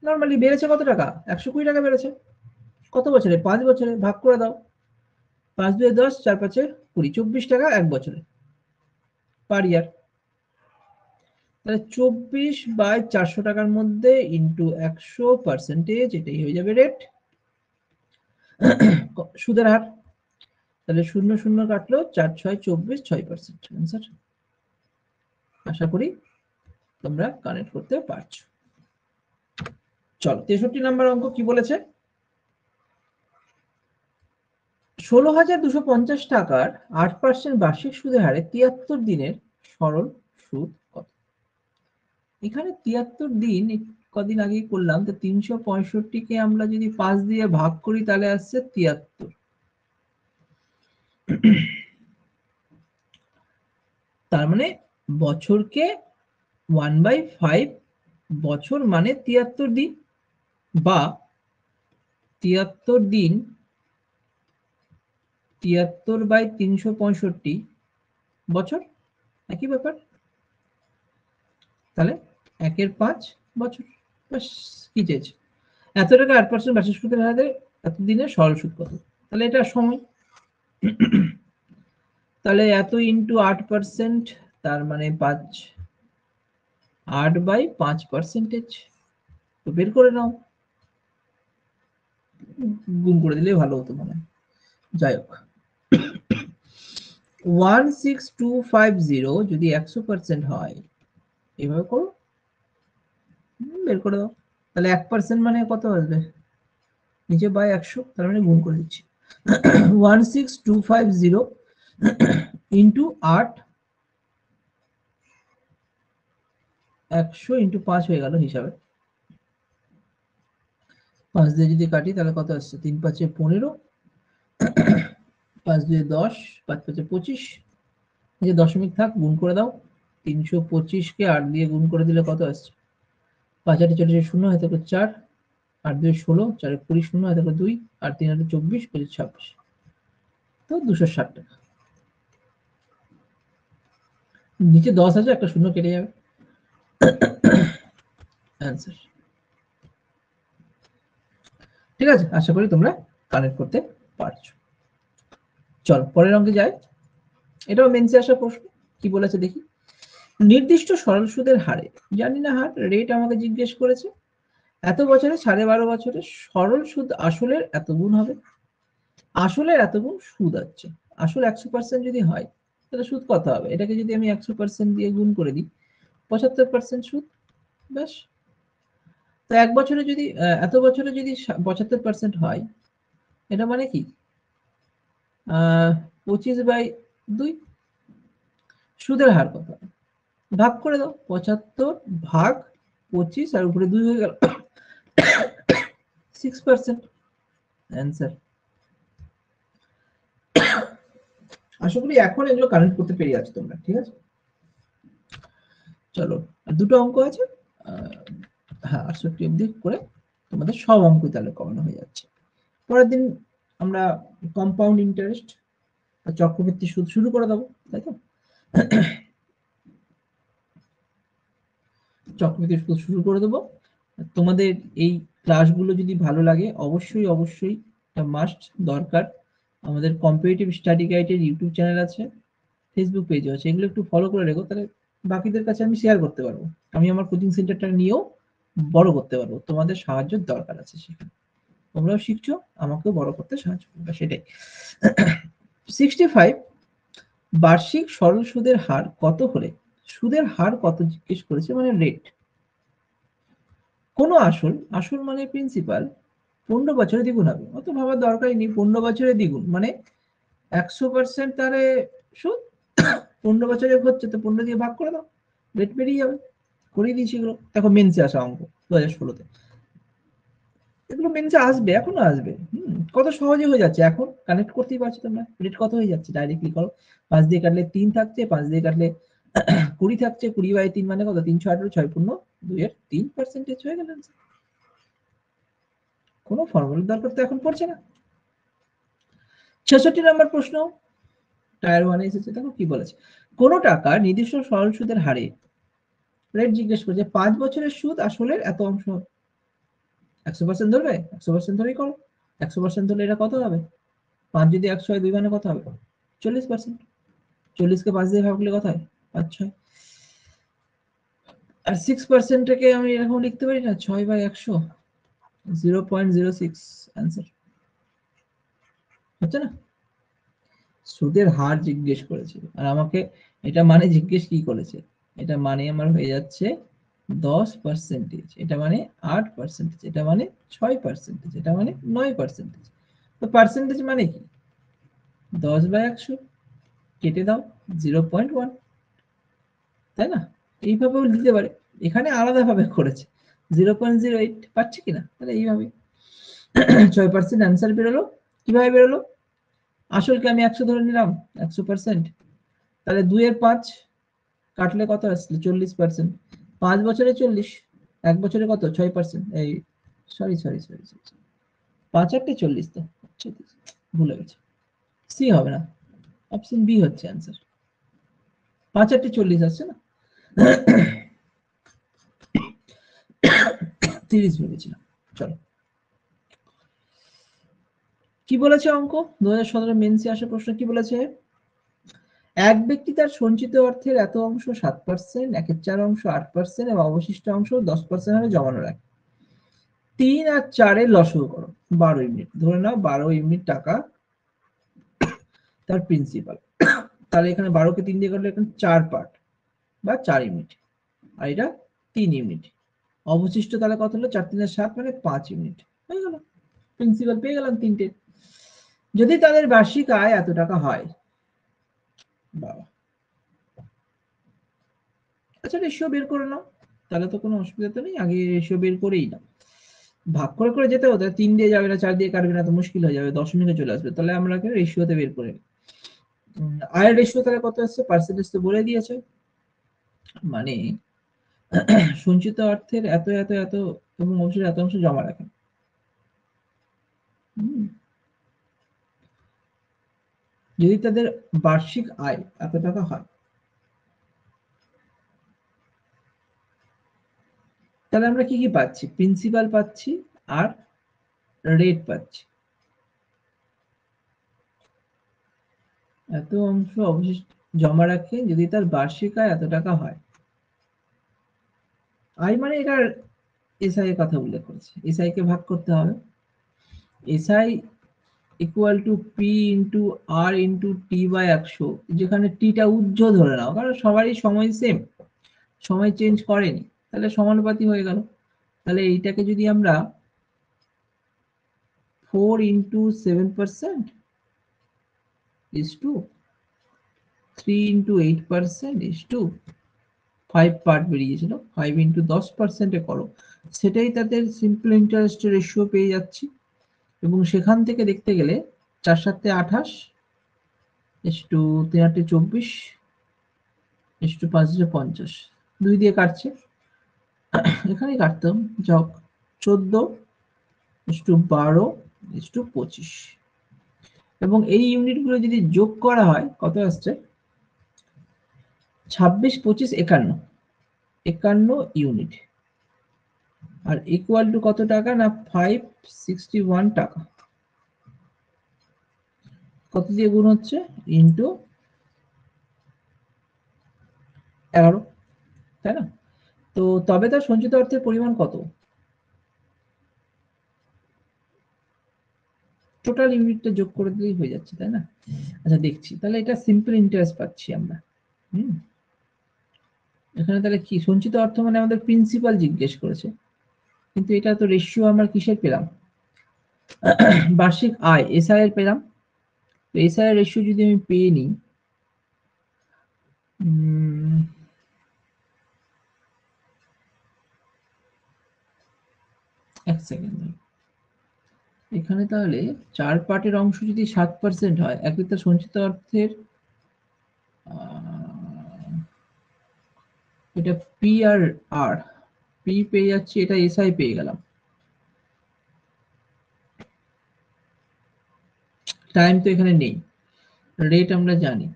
নরমালি বেড়েছে কত টাকা, 120 টাকা বেড়েছে। কত বছরে, 5 বছরে, ভাগ করে দাও। 5 2 10, 4 5 20, 24 টাকা 1 বছরে পার ইয়ার। তাহলে 24/400 টাকার মধ্যে ইন্টু 100%, এটাই হয়ে যাবে রেট, সুদের হার। তাহলে 0 0 কাটলো, 4 6 24, 6% অ্যান্সার। আশা করি তোমরা কানেক্ট করতে পারছো। চলো 63 নম্বর অঙ্ক কি বলেছে, 16,250 টাকার 8% বার্ষিক সুদের হারে 73 দিনের সরল সুদ কত? এখানে 73 দিন কদিন আগে করলাম, তো 365 কে আমরা যদি 5 দিয়ে ভাগ করি তাহলে আসছে 73। তার মানে বছরকে 1/5 বছর মানে 73 দিন, বা 73 দিন 73/365 বছর, একই ব্যাপার। তাহলে 1/5 বছর। ব্যাস, কি চেয়েছে, এত টাকা 8% বার্ষিক সুদের হারে এত দিনের সরল সুদ কত? তাহলে এটা সময়, তাহলে এত ইন্টু 8%, তার মানে 8/5%। তো বের করে নাও, গুণ করে দিলে ভালো হতো মনে হয়। যাই হোক, 16250 যদি 100% হয়, এভাবে করো, বের করে দাও। তাহলে 1% মানে কত আসবে, নিচে বাই 100, তার মানে গুণ করে দিচ্ছি। 16250 ইন্টু 8, 100 ইন্টু 5 হয়ে গেল হিসাবে। 5 দিয়ে যদি কাটি তাহলে কত আসছে, 3 5 15, 5 2 10, 5 5 25, এই যে দশমিক থাক, গুণ করে দাও। 325 কে 8 দিয়ে গুণ করে দিলে কত আসছে, 5 8 40 শূন্য, হয়ে থাকলো 4, 8 2 16, 4 20 শূন্য, হয়ে থাকলো 2, আর 3 8 24, 25 26, তো 260 টাকা। নিচে 10 আছে, একটা শূন্য কেটে যাবে, অ্যান্সার। ঠিক আছে, আশা করি তোমরা কানেক্ট করতে পারছো। চল পরের অঙ্কে যাই, এটাও মেন্সে আসা প্রশ্ন। কি বলেছে দেখি, নির্দিষ্ট সরল সুদের হারে, জানি না হার, রেট আমাকে জিজ্ঞেস করেছে, এত বছরে 12.5 বছরে সরল সুদ আসলের এত গুণ হবে। আসলের এত গুণ সুদ আছে, আসল 100% যদি হয় তাহলে সুদ কত হবে, এটাকে যদি আমি 100% দিয়ে গুণ করে দিই, 75% সুদ। ব্যাস। তো এক বছরে যদি এত বছরে যদি 75% হয়, এটা মানে কি, 25/2। সুদের হার কত, ভাগ করে দাও, 75 ভাগ 25, আর উপরে 2 হয়ে গেল 6%, অ্যান্সার। আশা করি এখন এগুলো কানেক্ট করতে পেরে যাচ্ছ তোমরা, ঠিক আছে। চলো, আর দুটো অঙ্ক আছে, হ্যাঁ 68 অব্দি করে তোমাদের সব অঙ্ক তাহলে কমানো হয়ে যাচ্ছে। পরের দিন আমরা কম্পাউন্ড ইন্টারেস্ট, চক্রবৃদ্ধি সুদ শুরু করে দেবো, তাই তো। চক্রবৃদ্ধি সুদ শুরু করে দেবো। তোমাদের এই ক্লাসগুলো যদি ভালো লাগে, অবশ্যই অবশ্যই মাস্ট দরকার, আমাদের কম্পিটিটিভ স্টাডি গাইডের ইউটিউব চ্যানেল আছে, ফেসবুক পেজও আছে, এগুলো একটু ফলো করে রেখো, তাহলে বাকিদের কাছে আমি শেয়ার করতে পারবো, আমি আমার কোচিং সেন্টারটা নিয়েও বড় করতে পারবো। তোমাদের সাহায্যের দরকার আছে সেখানে, তোমরাও শিখছো, আমাকেও বড় করতে সাহায্য করবে, সেটাই। 65 বার্ষিক সরল সুদের হার কত হলে, সুদের হার কত জিজ্ঞেস করেছে, মানে রেট। কোনো আসল, আসল মানে প্রিন্সিপাল, 15 বছরে দ্বিগুণ হবে, অত ভাবার দরকারই নেই, 15 বছরে দ্বিগুণ মানে 100% তারে সুদ, 15 বছরে হচ্ছে তো 15 দিয়ে ভাগ করে দাও, রেট বেরিয়ে যাবে। করিয়ে দিয়েছি এগুলো, দেখো মেন্সে আসা অঙ্ক 2016-তে, এগুলো মেন্সে আসবে, এখনো আসবে। কত সহজে হয়ে যাচ্ছে, এখন কানেক্ট করতেই পারছো তোমরা, রেট কত হয়ে যাচ্ছে, ডাইরেক্টলি করো। 5 দিয়ে কাটলে 3 থাকছে, 5 দিয়ে কাটলে 20 থাকছে, 20/3 মানে কত, 318, 6 পূর্ণ 2 এর 3% হয়ে গেল। কোনো ফর্মুলার দরকার তো এখন পড়ছে না। 66 নম্বর প্রশ্ন, টায়ার 1 এসেছে, দেখো কি বলেছে, কোন টাকা নির্দিষ্ট সরল সুদের হারে, রেট জিজ্ঞেস করছে, 5 বছরের সুদ আসলের এত অংশ, 100% ধরবে, 100% ধরেই করো, 100% ধরলে এটা কত হবে, 5 যদি 100 হয় 2 মানে কত হবে, 40%। 40 কে 5 দিয়ে ভাগ করলে কত হয়, 5 6, আর 6%টাকে আমি এরকম লিখতে পারি না, 6/100, 0.06, অ্যান্সার। হচ্ছে না, সুদের হার জিজ্ঞেস করেছে, আর আমাকে এটা মানে জিজ্ঞেস কি করেছে, এটা মানে আমার হয়ে যাচ্ছে 10%, এটা মানে 8%, এটা মানে 6%, এটা মানে 9%। তো পার্সেন্টেজ মানে কি? 10/100 কেটে দাও 0.1, তাই না? এইভাবেও দিতে পারে, এখানে আলাদাভাবে করেছে 0.08 পাচ্ছি কিনা, তাহলে এইভাবে 6% অ্যান্সার বেরোলো। কিভাবে বেরোলো? আসলকে আমি 100 ধরে নিলাম, 100%, তাহলে 2 এর 5 কাটলে কত আসলো? 40%। 5 বছরে 40, 1 বছরে কত? 6%। এই সরি 5 আর 40, তো ভুলে গেছি, সি হবে না, অপশন বি হচ্ছে অ্যান্সার। 5 আর 40 আসছে না, 30 ভেবেছিলাম। চলো, কি বলেছে অঙ্ক? 2017 মেন্সে আসা প্রশ্ন কি বলেছে? এক ব্যক্তি তার সঞ্চিত অর্থের এত অংশ 7%, 1/4 অংশ 8% এবং অবশিষ্ট অংশ 10% হারে জমানো রাখে। 3 আর 4 এর লসাগু করো। 12 ইউনিট ধরে নাও, 12 ইউনিট টাকা তার প্রিন্সিপাল। তাহলে এখানে 12 কে 3 দিয়ে কাটলে এখানে 4 পার্ট বা 4 ইউনিট, আর এটা 3 ইউনিট। অবশিষ্ট তাহলে কত হলো? 4 3 7 মানে 5 ইউনিট হয়ে গেল। প্রিন্সিপাল পেয়ে গেলাম 3টে। যদি তাদের বার্ষিক আয় এত টাকা হয়, বাবা, আচ্ছা রেশিও বের করে নাও, তাহলে তো কোনো অসুবিধা তো নেই, আগে রেশিও বের করেই নাও। ভাগ করে করে যেতে হতো, 3 দিয়ে যাবে না, 4 দিয়ে কাটবে না, তো মুশকিল হয়ে যাবে, দশমিকে চলে আসবে। তাহলে আমরা রেশিওতে বের করে নিই। আয়ের রেশিও তাহলে কত আসছে? পার্সেন্টেজ তো বলে দিয়েছে, মানে সঞ্চিত অর্থের এত এত এত এবং অবশ্যই এত অংশ জমা রাখেন। যদি তাদের বার্ষিক আয় এত টাকা হয়, তাহলে আমরা কি কি পাচ্ছি? প্রিন্সিপাল পাচ্ছি আর রেট পাচ্ছি। এত অংশ অবশিষ্ট জমা রাখে যদি তার বার্ষিক আয় এত টাকা হয়। আয় মানে এটার এসআই এর কথা উল্লেখ করেছে, এসআই কে ভাগ করতে হবে। SI equal to P into R into T by 100, যেখানে টিটা উজ্জ্বল ধরে নাও, কারণ সবারই সময় সেম, সময় চেঞ্জ করেনি, তাহলে সমানুপাতি হয়ে গেল। তাহলে এইটাকে যদি আমরা 4 into 7% is to 3 into 8% is to 5 part বেরিয়েছিল, 5 ইন্টু 10% করো, সেটাই তাদের সিম্পল ইন্টারেস্ট রেশিও পেয়ে যাচ্ছি। এবং সেখান থেকে দেখতে গেলে 4 7 28 is to 3 8 24 is to 5 50, 2 দিয়ে কাটছে, এখানেই কাটতাম, যাক 14 is to 12 is to 25। এবং এই ইউনিটগুলো যদি যোগ করা হয় কত আসছে? 26 25 51, 51 ইউনিট, আর ইকুয়াল টু কত টাকা? না 561 টাকা। কত দিয়ে গুণ হচ্ছে? ইন্টু 11, তাই না? তো তবে তার সঞ্চিত অর্থের পরিমাণ কত? টোটাল ইউনিটটা যোগ করে দিলেই হয়ে যাচ্ছে, তাই না? আচ্ছা দেখছি, তাহলে এটা সিম্পল ইন্টারেস্ট পাচ্ছি আমরা। এখানে তাহলে কি সঞ্চিত অর্থ মানে আমাদের প্রিন্সিপাল জিজ্ঞেস করেছে, কিন্তু এটা তো রেশিও আমরা কিসের পেলাম? বার্ষিক আয় এসআই এর পেলাম। তো এসআই এর রেশিও যদি আমি পেয়ে নিই, এক সেকেন্ড, এখানে তাহলে 4 পার্টের অংশ যদি 7% হয়, একই তার সঞ্চিত অর্থের এটা পি আর আর, পি পেয়ে যাচ্ছি, এটা এসআই পেয়ে গেলাম। টাইম তো এখানে নেই, রেট আমরা জানি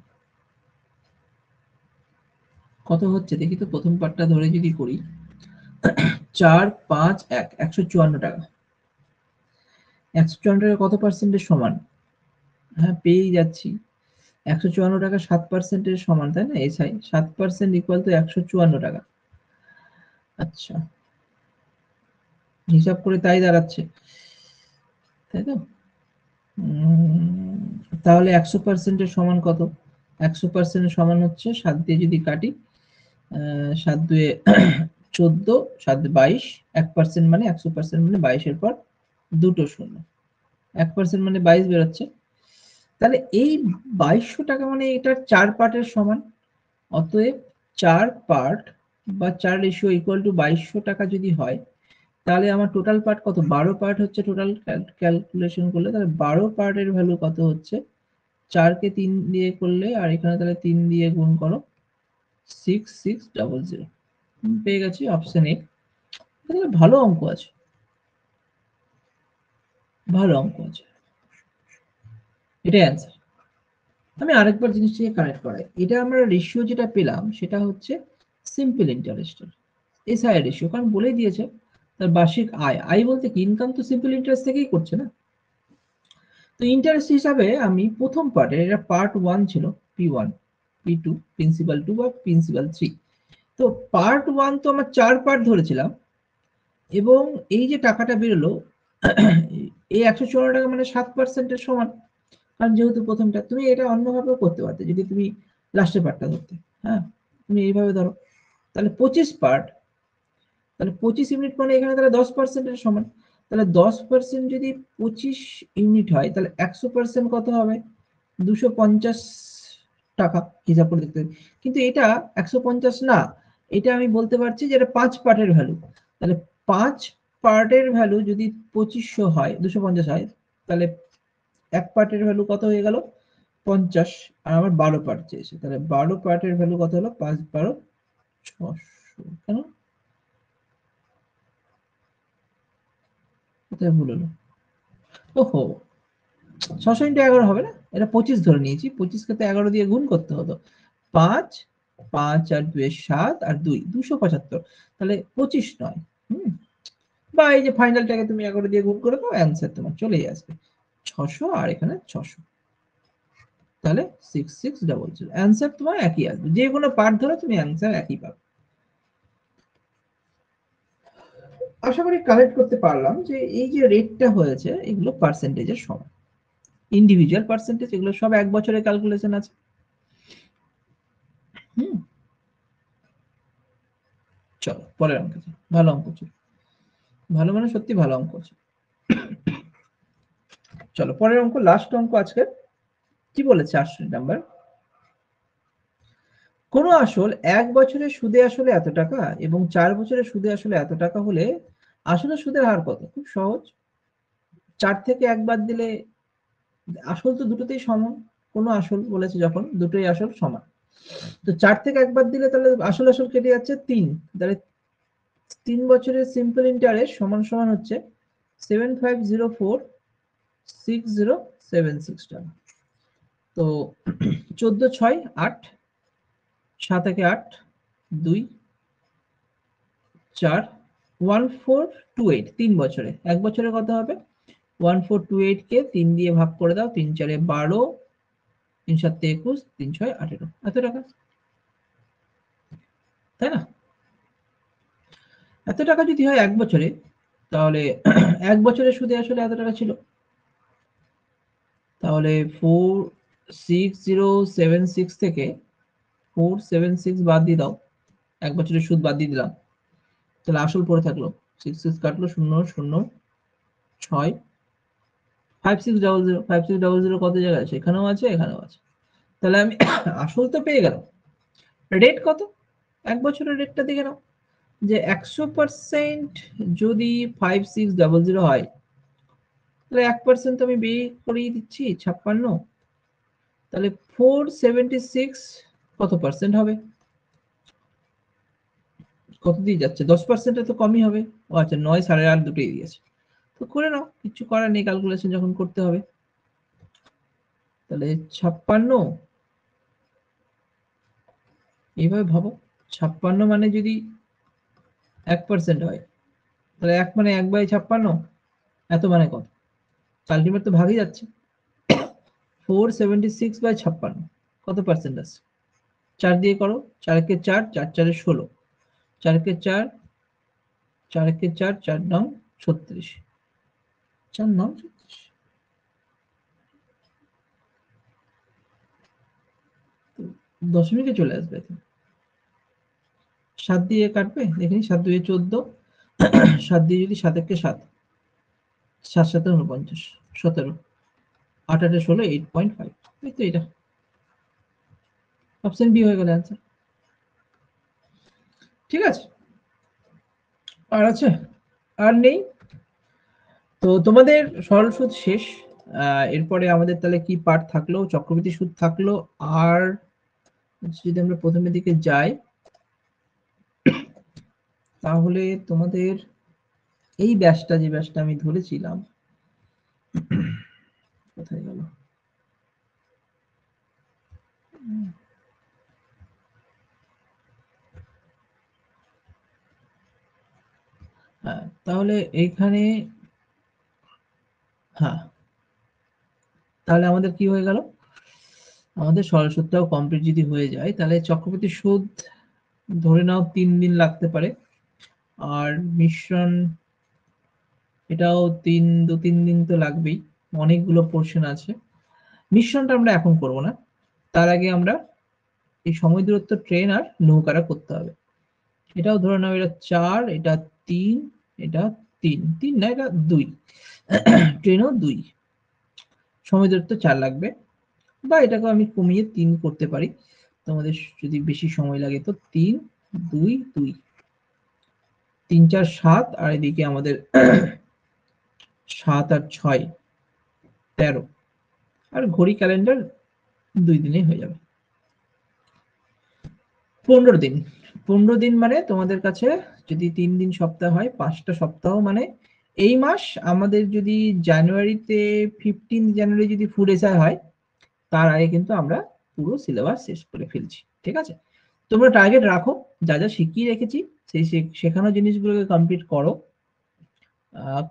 কত হচ্ছে, দেখি তো প্রথম পার্টটা ধরে যদি করি, 4 5 1 154 টাকা। 154 টাকা কত পার্সেন্টের সমান? হ্যাঁ পেয়েই যাচ্ছি, 154 টাকা 7%-এর সমান, তাই না? এসআই 7% ইকুয়াল টু 154 টাকা। আচ্ছা, হিসাব করে তাই দাঁড়াচ্ছে, তাই তো? তাহলে 100%-এর সমান কত? 100%-এর সমান হচ্ছে 7 দিয়ে যদি কাটি, 7 2 14 7 22 1% মানে 100% মানে 22 এর পর দুটো শূন্য, 1% মানে 22 বেরোচ্ছে। তাহলে এই 2200 টাকা মানে এটার 4 পার্টের সমান। অতএব 4 পার্ট বা 4 রেশিও ইকুয়াল টু 2200 টাকা যদি হয়, তাহলে আমার টোটাল পার্ট কত? 12 পার্ট হচ্ছে টোটাল ক্যালকুলেশন করলে, তাহলে 12 পার্টের ভ্যালু কত হচ্ছে? 4 কে 3 দিয়ে করলে আর এখানে তাহলে 3 দিয়ে গুণ করো, 6600 পেয়ে গেছি অপশন এ। তাহলে ভালো অঙ্ক আছে, ভালো অঙ্ক আছে, এটাই অ্যান্সার। আমি আরেকবার জিনিসটাকে কানেক্ট করাই। এটা আমরা রেশিও যেটা পেলাম সেটা হচ্ছে সিম্পল ইন্টারেস্টের এসআই রেশিও, কারণ বলেই দিয়েছে তার বার্ষিক আয়। আয় বলতে কি? ইনকাম তো সিম্পল ইন্টারেস্ট থেকেই করছে না। তো ইন্টারেস্ট হিসাবে আমি প্রথম পার্টে, এটা পার্ট 1 ছিল, P1 P2 প্রিন্সিপাল 2 বা প্রিন্সিপাল 3। তো পার্ট 1 তো আমার 4 পার্ট ধরেছিলাম, এবং এই যে টাকাটা বেরোলো এই 154 টাকা মানে 7% এর সমান। কারণ যেহেতু প্রথমটা, তুমি এটা অন্যভাবেও করতে পারতে যদি তুমি লাস্টের পার্টটা ধরতে। হ্যাঁ, তুমি এইভাবে ধরো, তাহলে 25 পার্ট, তাহলে 25 ইউনিট মানে এখানে তাহলে 10% এর সমান। তাহলে 10% যদি 25 ইউনিট হয়, তাহলে 100% কত হবে? 250 টাকা হিসাব করে দেখতে হবে। কিন্তু এটা 150 না, এটা আমি বলতে পারছি যে এটা 5 পার্টের ভ্যালু। তাহলে 5 পার্টের ভ্যালু যদি 2500 হয়, 250 হয়, তাহলে এক পার্টের ভ্যালু কত হয়ে গেল? 50। আর আমার 12 পার্ট চেয়েছে, তাহলে 12 পার্টের ভ্যালু কত হলো? 5 12 600। কেন কোথায় ভুল হলো? ওহো, 600 ইন্টু 11 হবে না, এটা 25 ধরে নিয়েছি। 25 কে তো 11 দিয়ে গুণ করতে হতো। 5 5 আর 2 7 আর 2 275, তাহলে 25 নয়। হুম, বা এই যে ফাইনালটাকে তুমি 11 দিয়ে গুণ করে দাও, অ্যান্সার তোমার চলেই আসবে 600, আর এখানে 600, তাহলে 6600। অ্যান্সার তোমার একই আসবে, যে কোনো পার্ট ধরো তুমি অ্যান্সার একই পাবে। আশা করি কালেক্ট করতে পারলাম যে এই যে রেটটা হয়েছে এগুলো পার্সেন্টেজের সমান। ইন্ডিভিজুয়াল পার্সেন্টেজ এগুলো সব এক বছরের ক্যালকুলেশন আছে। হুম, চলো পরের অঙ্ক। ভালো অঙ্ক ছিল, ভালো মানে সত্যি ভালো অঙ্ক ছিল। চলো পরের অঙ্ক, লাস্ট অঙ্ক আজকে। কি বলেছে 68 নাম্বার? কোন আসল 1 বছরের সুদে আসলে এত টাকা এবং 4 বছরের সুদে আসলে এত টাকা হলে আসলে সুদের হার কত? খুব সহজ। 4 থেকে 1 বাদ দিলে, আসল তো দুটোতেই সমান। কোন আসল বলেছে যখন, দুটোই আসল সমান। তো 4 থেকে 1 বাদ দিলে তাহলে আসল আসল কেটে যাচ্ছে 3। তাহলে 3 বছরের সিম্পল ইন্টারেস্ট সমান সমান হচ্ছে 75046076 টাকা। তো 14 6 8, 7 একে 8, 2 4 1428। 3 বছরে, 1 বছরে কত হবে? 1428 কে 3 দিয়ে ভাগ করে দাও, 3 4 12, 3 7 21, 3 6 18, এত টাকা। তাই না? এত টাকা যদি হয় 1 বছরে, তাহলে 1 বছরের সুদে আসলে এত টাকা ছিল। তাহলে 46076 থেকে 476 বাদ দিয়ে দাও, 1 বছরের সুদ বাদ দিয়ে দিলাম, তাহলে আসল পড়ে থাকলো। 6 কাটলো, 0 0 6 5600। 5600 কত জায়গায় আছে? এখানেও আছে, এখানেও আছে। তাহলে আমি আসল তো পেয়ে গেলাম। রেট কত? 1 বছরের রেটটা দেখে নাও, যে 100% যদি 5600 হয়, তাহলে 1% তো আমি বের করেই দিচ্ছি, 56। তাহলে 476 কত পার্সেন্ট হবে? কত দিয়ে যাচ্ছে? 10% তো কমই হবে। ও আচ্ছা, 9 8.5 দুটোই দিয়েছে। তো করে নাও, কিছু করার নেই, ক্যালকুলেশন যখন করতে হবে। তাহলে 56, এইভাবে ভাবো, 56 মানে যদি 1% হয়, তাহলে 1 মানে 1/56, এত মানে কত? আলটিমেট তো ভাগই যাচ্ছে। 476/56 কত পার্সেন্ট আছে? 4 দিয়ে করো, 4 একে 4, 4 4 16, 4 একে 4, 4 একে 4, 4 9 36, 4 9 36, দশমিকে চলে আসবে। 7 দিয়ে কাটবে, দেখি 7 2 14, 7 দিয়ে যদি 7 1 7, 7 7 49, 17, 8 8 16, 8.5, এই তো এটা অপশন বি হয়ে গেল অ্যান্সার। ঠিক আছে, আর আছে? আর নেই? তো তোমাদের সরল সুদ শেষ। এরপরে আমাদের তাহলে কি পার্ট থাকলো? চক্রবৃদ্ধি সুদ থাকলো। আর যদি আমরা প্রথমের দিকে যাই, তাহলে তোমাদের এই ব্যাচটা, যে ব্যাচটা আমি ধরেছিলাম, কোথায় গেল? হ্যাঁ, তাহলে এইখানে, হ্যাঁ, তাহলে আমাদের কি হয়ে গেল? আমাদের সরল সুদটাও কমপ্লিট যদি হয়ে যায়, তাহলে চক্রবৃদ্ধি সুদ ধরে নাও 3 দিন লাগতে পারে। আর মিশ্রণ, এটাও 2-3 দিন তো লাগবেই, অনেকগুলো পোর্শন আছে। মিশ্রণটা আমরা এখন করব না, তার আগে আমরা এই সময় দূরত্ব ট্রেন আর নৌকাটা করতে হবে। এটাও ধরে নাও এটা 4, এটা 3, এটা 3, 3 না, এটা 2, ট্রেনও 2, সময় দূরত্ব 4 লাগবে, বা এটাকে আমি কমিয়ে 3 করতে পারি, তোমাদের যদি বেশি সময় লাগে তো। 3 2 2, 3 4 7, আর এদিকে আমাদের 7 আর 6 13, আর ঘড়ি ক্যালেন্ডার 2 দিনেই হয়ে যাবে। 15 দিন। 15 দিন মানে তোমাদের কাছে যদি 3 দিন সপ্তাহ হয়, 5টা সপ্তাহ, মানে এই মাস আমাদের যদি জানুয়ারিতে 15 জানুয়ারি যদি ফুড এসআই হয়, তার আগে কিন্তু আমরা পুরো সিলেবাস শেষ করে ফেলছি। ঠিক আছে, তোমরা টার্গেট রাখো, যা যা শিখিয়ে রেখেছি সেই শেখানো জিনিসগুলোকে কমপ্লিট করো।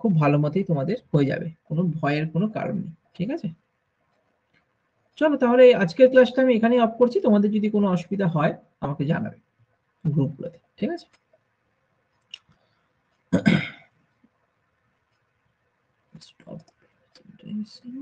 খুব ভালো মতোই তোমাদের হয়ে যাবে, কোনো ভয়ের কোনো কারণ নেই। ঠিক আছে, চলো তাহলে আজকের ক্লাসটা আমি এখানেই অফ করছি। তোমাদের যদি কোনো অসুবিধা হয় আমাকে জানাবে গ্রুপগুলোতে। ঠিক আছে, stop presentation.